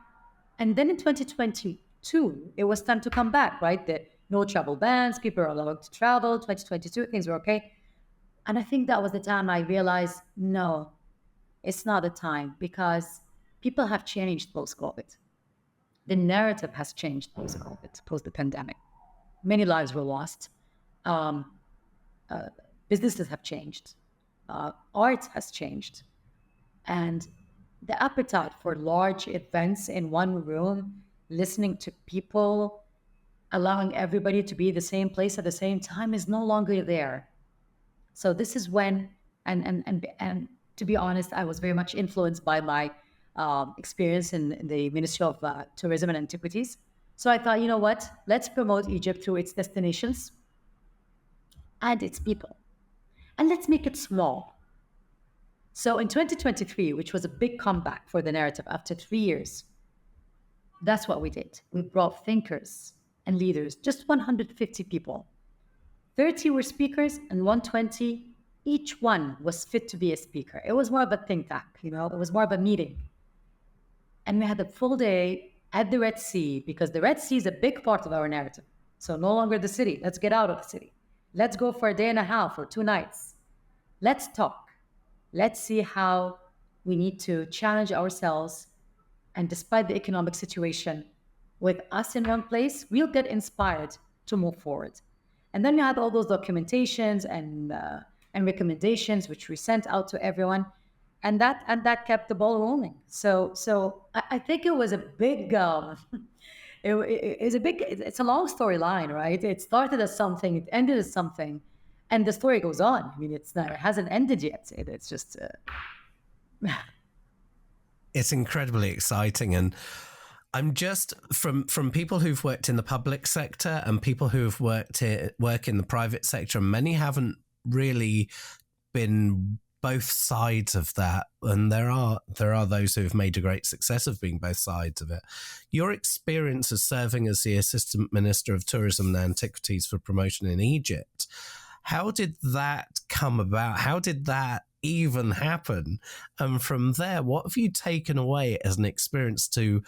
And then in 2022, it was time to come back, right? The no travel bans, people are allowed to travel. 2022, things were okay. And I think that was the time I realized, no, it's not the time because people have changed post-COVID. The narrative has changed post-COVID, post the pandemic. Many lives were lost. Um, Businesses have changed. Art has changed. And the appetite for large events in one room, listening to people, allowing everybody to be the same place at the same time is no longer there. So this is when, and to be honest, I was very much influenced by my experience in the Ministry of Tourism and Antiquities. So I thought, you know what? Let's promote Egypt through its destinations and its people, and let's make it small. So in 2023, which was a big comeback for the narrative after 3 years, that's what we did. We brought thinkers and leaders, just 150 people. 30 were speakers and 120, each one was fit to be a speaker. It was more of a think tank, it was more of a meeting. And we had a full day at the Red Sea because the Red Sea is a big part of our narrative. So no longer the city. Let's get out of the city. Let's go for a day and a half or 2 nights. Let's talk. Let's see how we need to challenge ourselves. And despite the economic situation, with us in one place, we'll get inspired to move forward. And then we had all those documentations and recommendations, which we sent out to everyone, and that kept the ball rolling. So I think it was a big. It's a long storyline, right? It started as something, it ended as something, and the story goes on. I mean, it hasn't ended yet. It's just. It's incredibly exciting, and I'm just from people who've worked in the public sector and people who've work in the private sector, and many haven't really been both sides of that, and there are those who have made a great success of being both sides of it. Your experience of serving as the Assistant Minister of Tourism and Antiquities for Promotion in Egypt, how did that come about? How did that even happen? And from there, what have you taken away as an experience to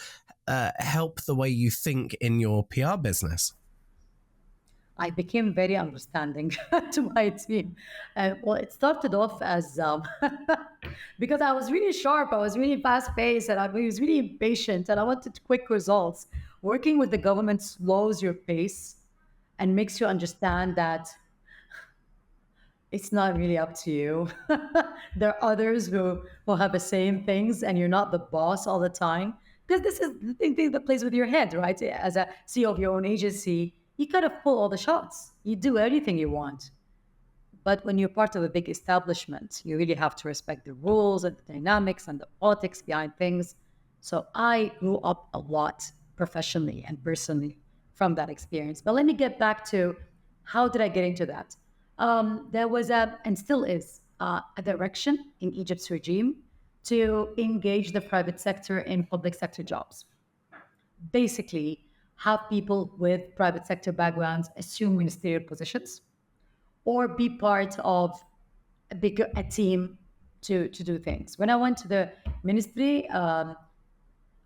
help the way you think in your PR business? I became very understanding to my team. Well, it started off as because I was really sharp, I was really fast paced, and I was really impatient, and I wanted quick results. Working with the government slows your pace and makes you understand that it's not really up to you. There are others who have the same things, and you're not the boss all the time. Because this is the thing that plays with your head, right? As a CEO of your own agency, you kind of pull all the shots. You do everything you want. But when you're part of a big establishment, you really have to respect the rules and the dynamics and the politics behind things. So I grew up a lot professionally and personally from that experience. But let me get back to how did I get into that? There was and still is, a direction in Egypt's regime to engage the private sector in public sector jobs. Basically, have people with private sector backgrounds assume ministerial positions or be part of a team to do things. When I went to the ministry, I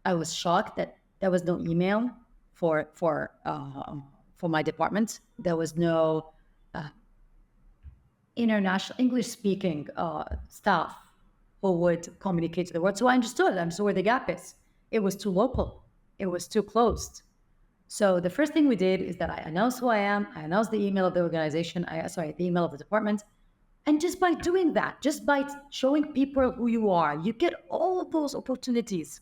was shocked that there was no email for my department. There was no international English speaking staff who would communicate to the world. So I understood where the gap is. It was too local. It was too closed. So the first thing we did is that I announced who I am. I announced the email of the organization. The email of the department. And just by doing that, just by showing people who you are, you get all of those opportunities.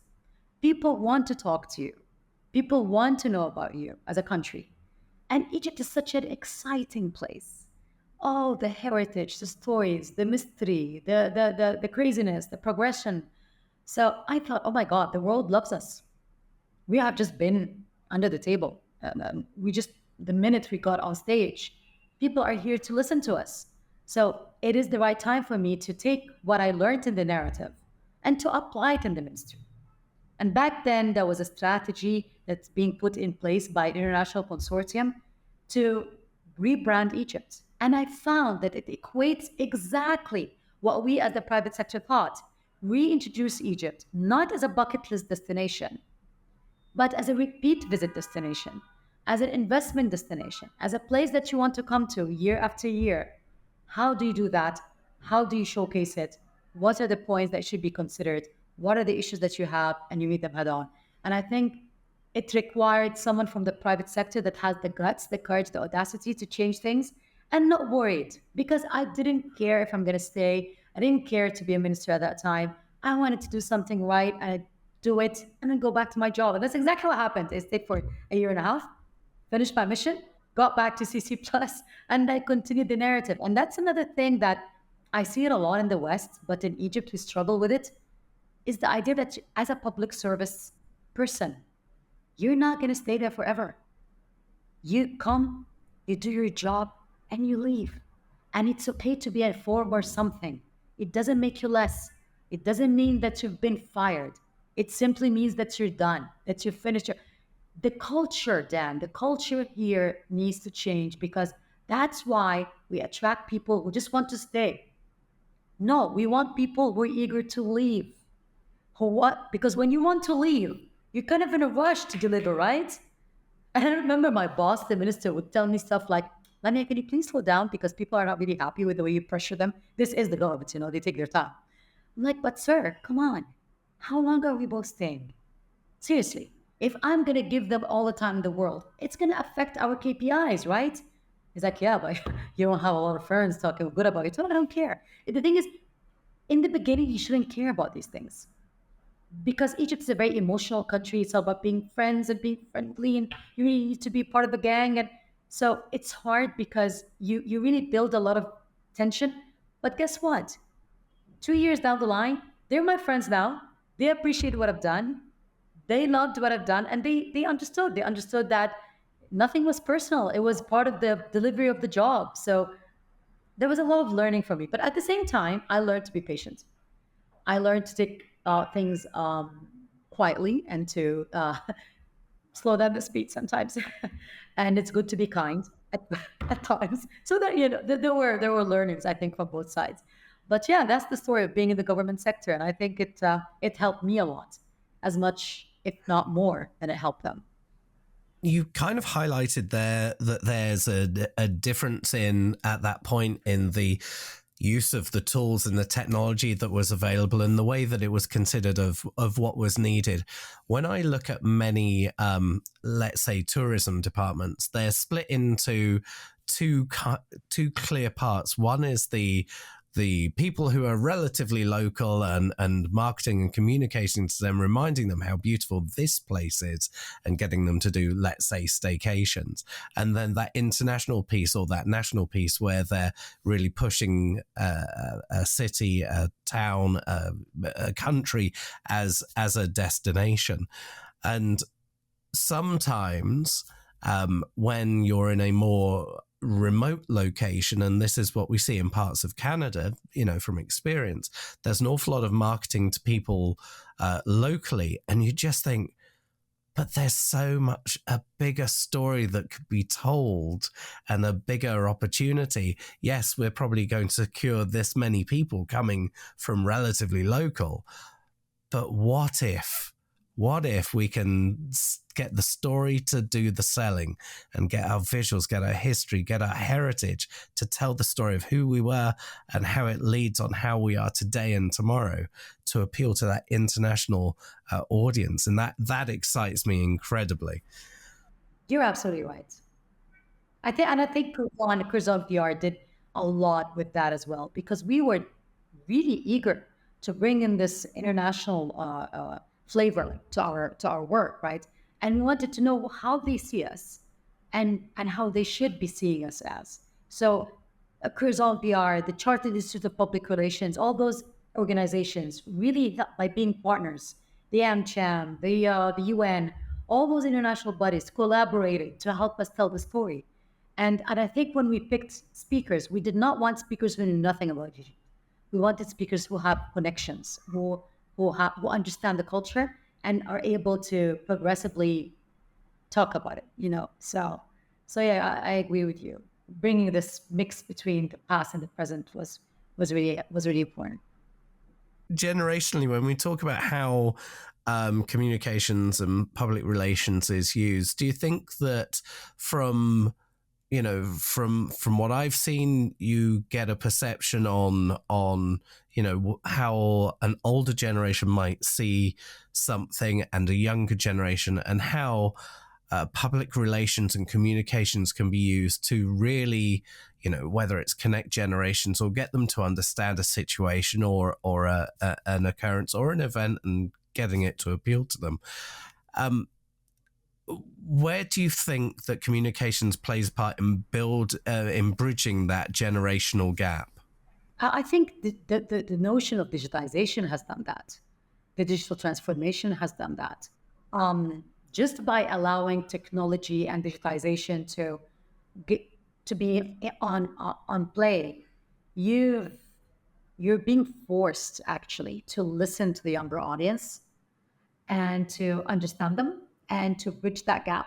People want to talk to you. People want to know about you as a country. And Egypt is such an exciting place. Oh, the heritage, the stories, the mystery, the craziness, the progression. So I thought, oh my God, the world loves us. We have just been under the table. We just, the minute we got on stage, people are here to listen to us. So it is the right time for me to take what I learned in the narrative and to apply it in the ministry. And back then, there was a strategy that's being put in place by an international consortium to rebrand Egypt. And I found that it equates exactly what we as the private sector thought. Reintroduce Egypt not as a bucket list destination, but as a repeat visit destination, as an investment destination, as a place that you want to come to year after year. How do you do that? How do you showcase it? What are the points that should be considered? What are the issues that you have? And you meet them head on. And I think it required someone from the private sector that has the guts, the courage, the audacity to change things and not worried because I didn't care if I'm going to stay. I didn't care to be a minister at that time. I wanted to do something right and I do it and then go back to my job. And that's exactly what happened. I stayed for a year and a half, finished my mission, got back to CC Plus, and I continued the narrative. And that's another thing that I see it a lot in the West, but in Egypt we struggle with it, is the idea that as a public service person, you're not going to stay there forever. You come, you do your job, and you leave. And it's okay to be a form or something. It doesn't make you less. It doesn't mean that you've been fired. It simply means that you're done, that you finished your. The culture, Dan, the culture here needs to change because that's why we attract people who just want to stay. No, we want people who are eager to leave. Who what? Because when you want to leave, you're kind of in a rush to deliver, right? And I remember my boss, the minister, would tell me stuff like, Lamia, can you please slow down because people are not really happy with the way you pressure them? This is the government, they take their time. I'm like, but sir, come on. How long are we both staying? Seriously, if I'm going to give them all the time in the world, it's going to affect our KPIs, right? He's like, yeah, but you don't have a lot of friends talking good about it. So I don't care. The thing is, in the beginning, you shouldn't care about these things because Egypt is a very emotional country. It's all about being friends and being friendly, and you really need to be part of a gang. And so it's hard because you really build a lot of tension. But guess what? 2 years down the line, they're my friends now. They appreciate what I've done. They loved what I've done, and they understood. They understood that nothing was personal. It was part of the delivery of the job. So there was a lot of learning for me. But at the same time, I learned to be patient. I learned to take things quietly and to slow down the speed sometimes. And it's good to be kind at, at times. So that there were learnings I think from both sides. But yeah, that's the story of being in the government sector, and I think it helped me a lot, as much if not more than it helped them. You kind of highlighted there that there's a difference in at that point in the use of the tools and the technology that was available and the way that it was considered of what was needed. When I look at many, let's say, tourism departments, they're split into two clear parts. One is the people who are relatively local and marketing and communicating to them, reminding them how beautiful this place is and getting them to do, let's say, staycations. And then that international piece or that national piece where they're really pushing a city, a town, a country as a destination. And sometimes when you're in a more remote location, and this is what we see in parts of Canada, from experience, there's an awful lot of marketing to people locally, and you just think, but there's so much a bigger story that could be told and a bigger opportunity. Yes, we're probably going to secure this many people coming from relatively local, but what if we can get the story to do the selling and get our visuals, get our history, get our heritage to tell the story of who we were and how it leads on how we are today and tomorrow to appeal to that international audience. And that excites me incredibly. You're absolutely right. I think Curzon VR did a lot with that as well because we were really eager to bring in this international flavor to our work, right? And we wanted to know how they see us and how they should be seeing us as. So, Curzon VR, the Chartered Institute of Public Relations, all those organizations really by being partners, the AmCham, the UN, All those international bodies collaborated to help us tell the story. And I think when we picked speakers, we did not want speakers who knew nothing about Egypt. We wanted speakers who have connections, who understand the culture and are able to progressively talk about it. So yeah, I agree with you. Bringing this mix between the past and the present was really important. Generationally, when we talk about how communications and public relations is used, do you think that from from what I've seen, you get a perception on how an older generation might see something and a younger generation, and how public relations and communications can be used to really, whether it's connect generations or get them to understand a situation or an occurrence or an event and getting it to appeal to them. Where do you think that communications plays a part in bridging that generational gap? I think the notion of digitization has done that. The digital transformation has done that. Just by allowing technology and digitization get, to be on play, you you're being forced actually to listen to the younger audience and to understand them and to bridge that gap.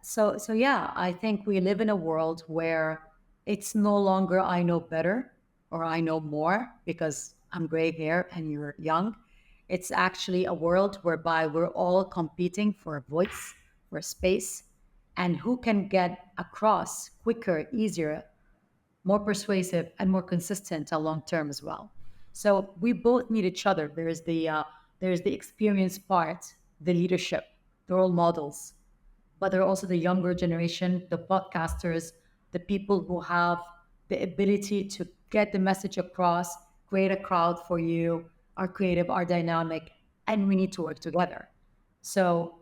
So yeah, I think we live in a world where it's no longer I know better or I know more because I'm gray hair and you're young. It's actually a world whereby we're all competing for a voice, for a space, and who can get across quicker, easier, more persuasive, and more consistent long term as well. So we both need each other. There's the experience part, the leadership, the role models, but there are also the younger generation, the podcasters, the people who have the ability to get the message across, create a crowd for you, are creative, are dynamic, and we need to work together. So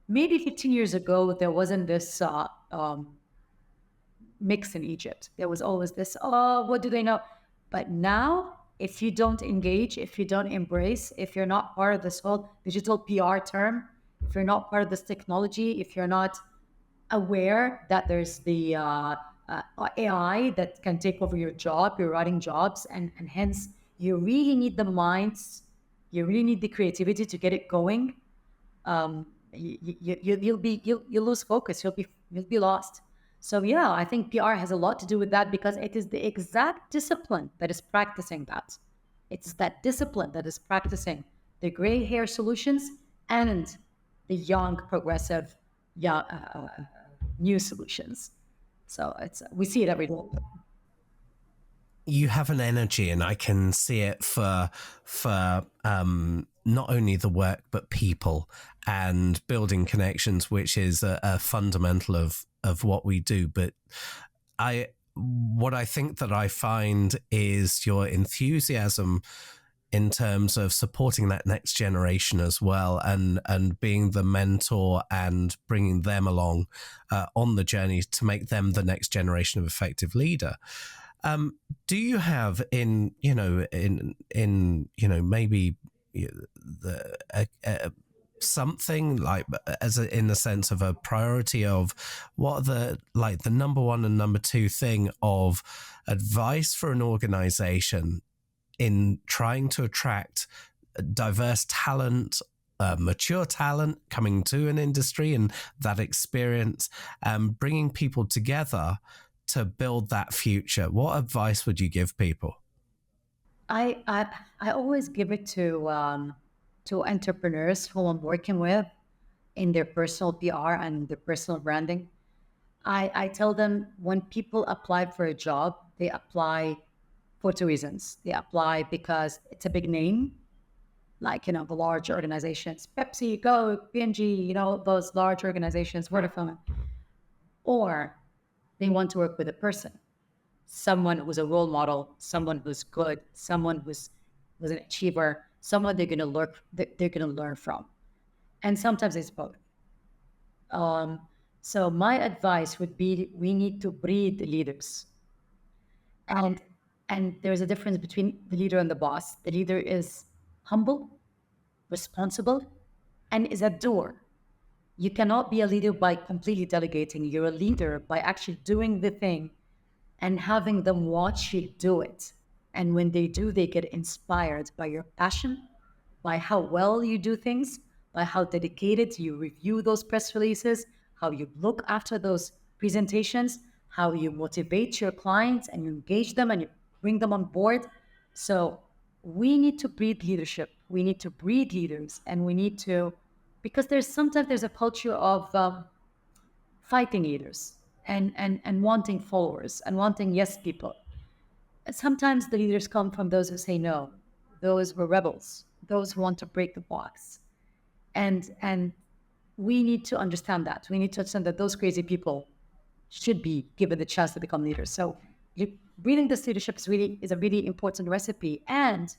maybe 15 years ago, there wasn't this mix in Egypt. There was always this, oh, what do they know? But now, if you don't engage, if you don't embrace, if you're not part of this whole digital PR term, if you're not part of this technology, if you're not aware that there's the AI that can take over your job, you're writing jobs, and hence you really need the minds, you really need the creativity to get it going. You'll lose focus. You'll be lost. So yeah, I think PR has a lot to do with that because it is the exact discipline that is practicing that. It's that discipline that is practicing the gray hair solutions and the young progressive, young, new solutions. So we see it every day. You have an energy, and I can see it for not only the work but people and building connections, which is a fundamental of what we do. But what I think that I find is your enthusiasm in terms of supporting that next generation as well, and being the mentor and bringing them along on the journey to make them the next generation of effective leader. Do you have maybe something like in the sense of a priority of what are the number one and number two thing of advice for an organization in trying to attract diverse talent, mature talent coming to an industry and that experience, bringing people together to build that future? What advice would you give people? I always give it to entrepreneurs who I'm working with in their personal PR and their personal branding. I tell them when people apply for a job, they apply for two reasons. They apply because it's a big name, like the large organizations, Pepsi, Coke, P&G, those large organizations, Vodafone, or they want to work with a person, someone who's a role model, someone who's good, someone who's an achiever, someone they're gonna learn from, and sometimes it's both. So my advice would be we need to breed leaders, and there's a difference between the leader and the boss. The leader is humble, responsible, and is a doer. You cannot be a leader by completely delegating. You're a leader by actually doing the thing and having them watch you do it. And when they do, they get inspired by your passion, by how well you do things, by how dedicated you review those press releases, how you look after those presentations, how you motivate your clients and you engage them and you bring them on board. So we need to breed leadership. We need to breed leaders, and we need to, because there's a culture of fighting leaders and wanting followers and wanting yes people. And sometimes the leaders come from those who say no, those who are rebels, those who want to break the box. And we need to understand that. We need to understand that those crazy people should be given the chance to become leaders. So breeding this leadership is a really important recipe, and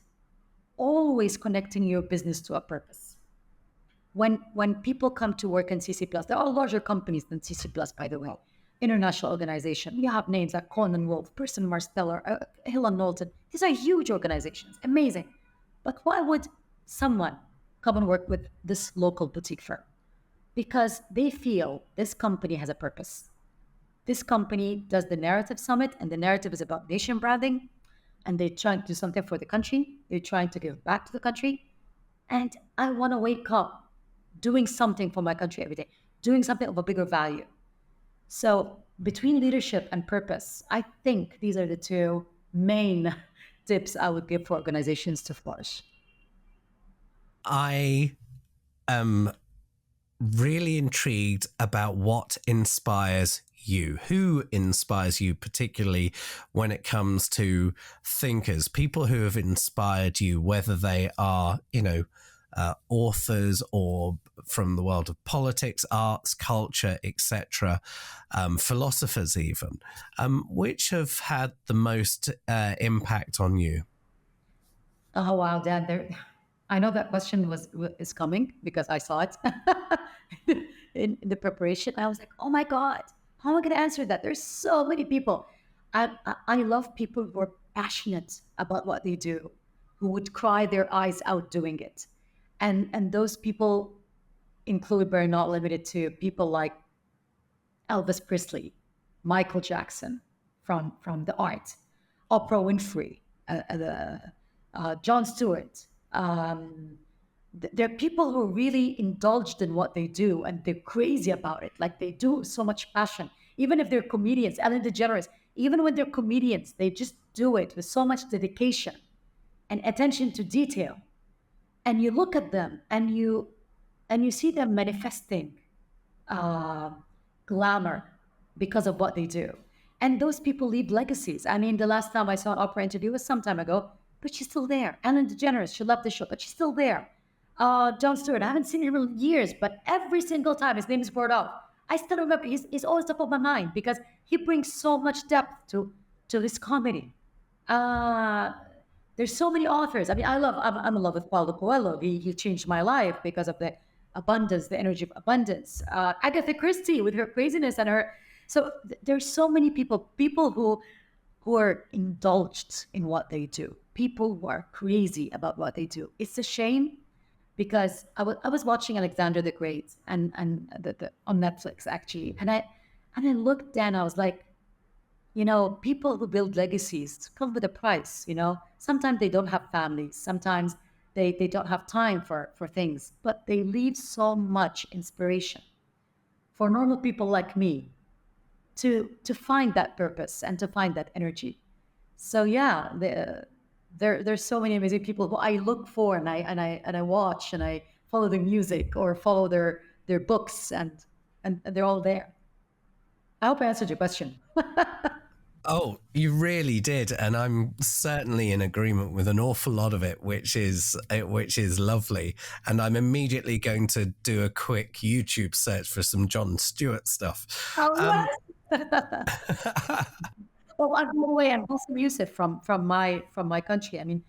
always connecting your business to a purpose. When people come to work in CC Plus, there are larger companies than CC Plus, by the way. International organization. You have names like Conan Wolf, Person Marsteller, Hill and Knowlton. These are huge organizations, amazing. But why would someone come and work with this local boutique firm? Because they feel this company has a purpose. This company does the narrative summit, and the narrative is about nation branding, and they're trying to do something for the country. They're trying to give back to the country. And I want to wake up doing something for my country every day, doing something of a bigger value. So between leadership and purpose, I think these are the two main tips I would give for organizations to flourish. I am really intrigued about what inspires you. Who inspires you, particularly when it comes to thinkers, people who have inspired you, whether they are, authors or from the world of politics, arts, culture, etc., philosophers even, which have had the most impact on you? Oh wow, Dad! I know that question is coming because I saw it in the preparation. I was like, oh my God, how am I going to answer that? There's so many people. I love people who are passionate about what they do, who would cry their eyes out doing it, and those people include, but are not limited to, people like Elvis Presley, Michael Jackson from the art, Oprah Winfrey, Jon Stewart. There are people who are really indulged in what they do and they're crazy about it. Like they do so much passion. Even if they're comedians, Ellen DeGeneres, even when they're comedians, they just do it with so much dedication and attention to detail. And you look at them and you see them manifesting uh, glamour because of what they do. And those people leave legacies. I mean, the last time I saw an Oprah interview was some time ago, but she's still there. Ellen DeGeneres, she left the show, but she's still there. Jon Stewart, I haven't seen him in years, but every single time his name is brought up, I still remember he's always top of my mind because he brings so much depth to his comedy. Uh, there's so many authors. I mean, I'm in love with Paulo Coelho. He changed my life because of the abundance, the energy of abundance. Agatha Christie with her craziness and her. So there's so many people who are indulged in what they do, people who are crazy about what they do. It's a shame because I was watching Alexander the Great and on Netflix actually, and I looked and I was like, people who build legacies come with a price, Sometimes they don't have families. Sometimes they don't have time for things, but they leave so much inspiration for normal people like me to find that purpose and to find that energy. So yeah, there's so many amazing people who I look for and I watch and I follow their music or follow their books and they're all there. I hope I answered your question. Oh, you really did, and I'm certainly in agreement with an awful lot of it, which is lovely. And I'm immediately going to do a quick YouTube search for some Jon Stewart stuff. Oh, well, by the way, I'm Bassem Youssef from my country. I mean,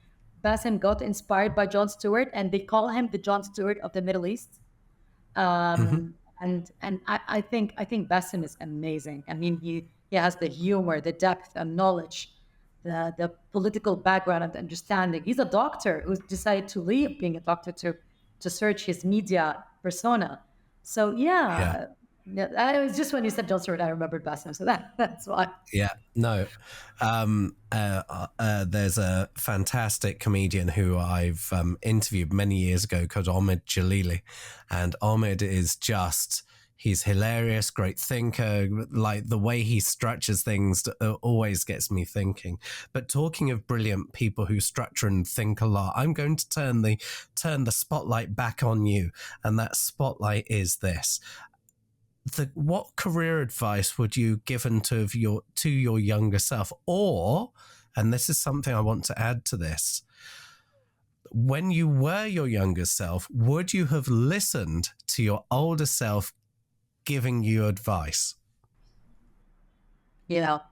Bassem got inspired by Jon Stewart, and they call him the Jon Stewart of the Middle East. And I think Bassem is amazing. I mean, he has the humor, the depth and knowledge, the political background and understanding. He's a doctor who's decided to leave being a doctor to search his media persona. So Yeah. yeah, I was just when you said John Stewart, I remembered Bassem. So that's why. Yeah, no. There's a fantastic comedian who I've interviewed many years ago called Omid Jalili. And Omid is just, he's hilarious, great thinker. Like the way he structures things always gets me thinking. But talking of brilliant people who structure and think a lot, I'm going to turn the spotlight back on you. And that spotlight is this. What career advice would you given to your younger self? Or, and this is something I want to add to this, when you were your younger self, would you have listened to your older self giving you advice? You know,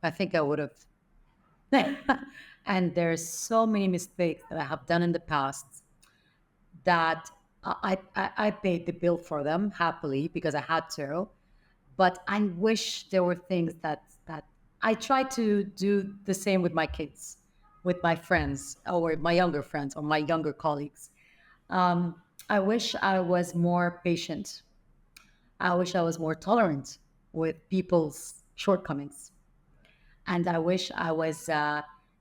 I think I would have. And there's so many mistakes that I have done in the past that I paid the bill for them happily because I had to. But I wish there were things that I try to do the same with my kids, with my friends, or my younger friends, or my younger colleagues. I wish I was more patient. I wish I was more tolerant with people's shortcomings. And I wish I was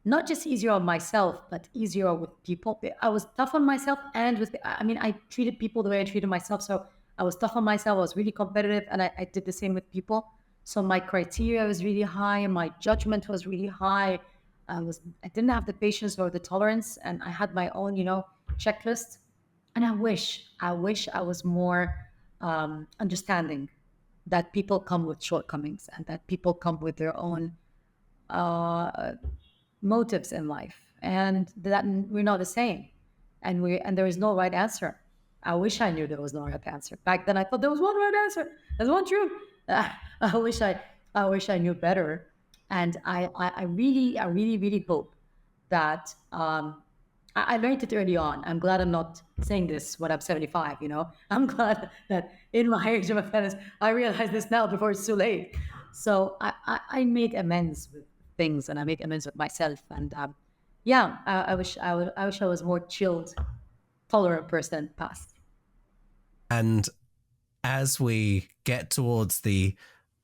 not just easier on myself, but easier with people. I was tough on myself and with, I mean, I treated people the way I treated myself. So I was tough on myself. I was really competitive, and I did the same with people. So my criteria was really high, and my judgment was really high. I didn't have the patience or the tolerance, and I had my own, checklist. And I wish I was more understanding that people come with shortcomings and that people come with their own uh, motives in life, and that we're not the same, and there is no right answer. I wish I knew there was no right answer. Back then, I thought there was one right answer. There's one truth. I wish I knew better, and I really hope that I learned it early on. I'm glad I'm not saying this when I'm 75. I'm glad that in my age of offense, I realize this now before it's too late. So I made amends with things, and I made amends with myself. And yeah, I wish I was more chilled, tolerant person past. And as we get towards the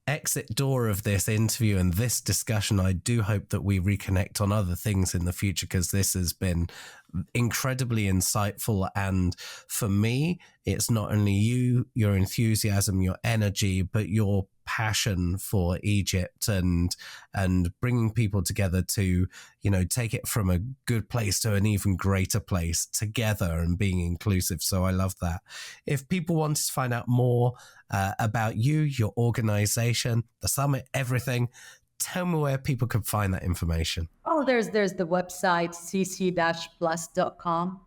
exit door of this interview and this discussion, I do hope that we reconnect on other things in the future, because this has been incredibly insightful. And for me, it's not only your enthusiasm, your energy, but your passion for Egypt and bringing people together to, take it from a good place to an even greater place together and being inclusive. So I love that. If people wanted to find out more about you, your organization, the summit, everything, tell me where people could find that information. Oh, there's the website cc-plus.com.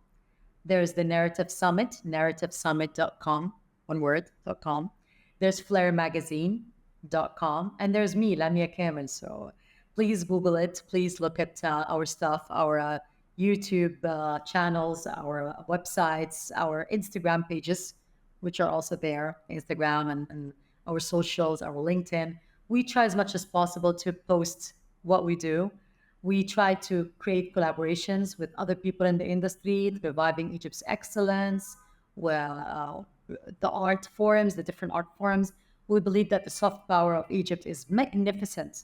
There's the Narrative Summit, narrativesummit.com, one word, .com. There's flairmagazine.com. And there's me, Lamia Kamel. So please Google it. Please look at our stuff, our YouTube channels, our websites, our Instagram pages, which are also there, Instagram and our socials, our LinkedIn. We try as much as possible to post what we do. We try to create collaborations with other people in the industry, reviving Egypt's excellence, well, the art forums, the different art forums. We believe that the soft power of Egypt is magnificent,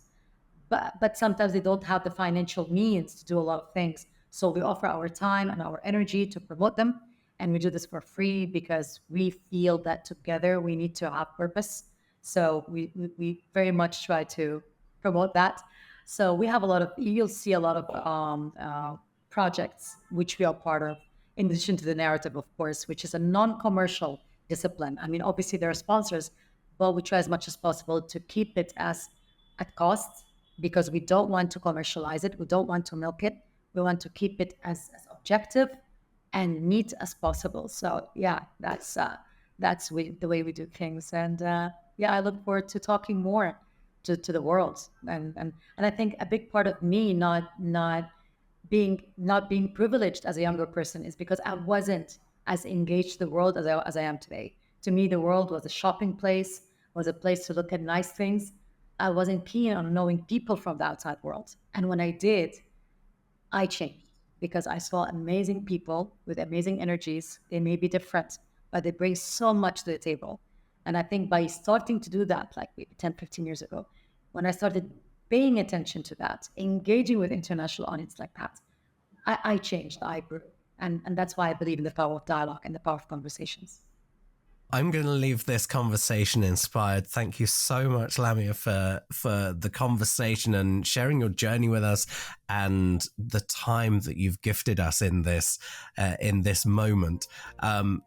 but sometimes they don't have the financial means to do a lot of things. So we offer our time and our energy to promote them, and we do this for free because we feel that together we need to have purpose. So we very much try to promote that. So we have you'll see a lot of projects which we are part of, in addition to the narrative, of course, which is a non-commercial discipline. I mean, obviously there are sponsors, but we try as much as possible to keep it as at cost, because we don't want to commercialize it. We don't want to milk it. We want to keep it as objective and neat as possible. So yeah, the way we do things. And yeah, I look forward to talking more to the world. And I think a big part of me not being privileged as a younger person is because I wasn't as engaged the world as I am today. To me, the world was a shopping place, was a place to look at nice things. I wasn't keen on knowing people from the outside world. And when I did, I changed because I saw amazing people with amazing energies. They may be different, but they bring so much to the table. And I think by starting to do that, like maybe 10, 15 years ago, when I started paying attention to that, engaging with international audience like that, I changed, I grew. And that's why I believe in the power of dialogue and the power of conversations. I'm going to leave this conversation inspired. Thank you so much, Lamia, for the conversation and sharing your journey with us and the time that you've gifted us in this moment. And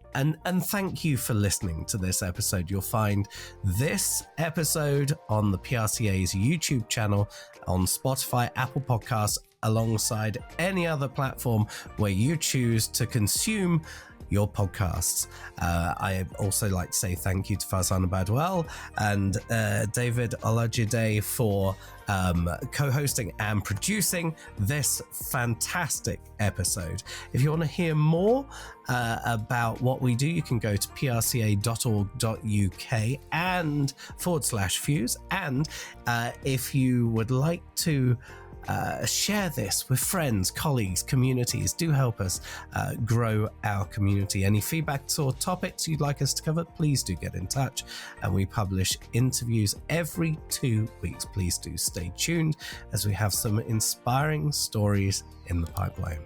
thank you for listening to this episode. You'll find this episode on the PRCA's YouTube channel, on Spotify, Apple Podcasts, alongside any other platform where you choose to consume your podcasts. I also like to say thank you to Farzana Badwell and David Olajide for co-hosting and producing this fantastic episode. If you want to hear more about what we do, you can go to prca.org.uk and /fuse. And if you would like to share this with friends, colleagues, communities, do help us grow our community. Any feedback or topics you'd like us to cover, please do get in touch. And we publish interviews every 2 weeks. Please do stay tuned as we have some inspiring stories in the pipeline.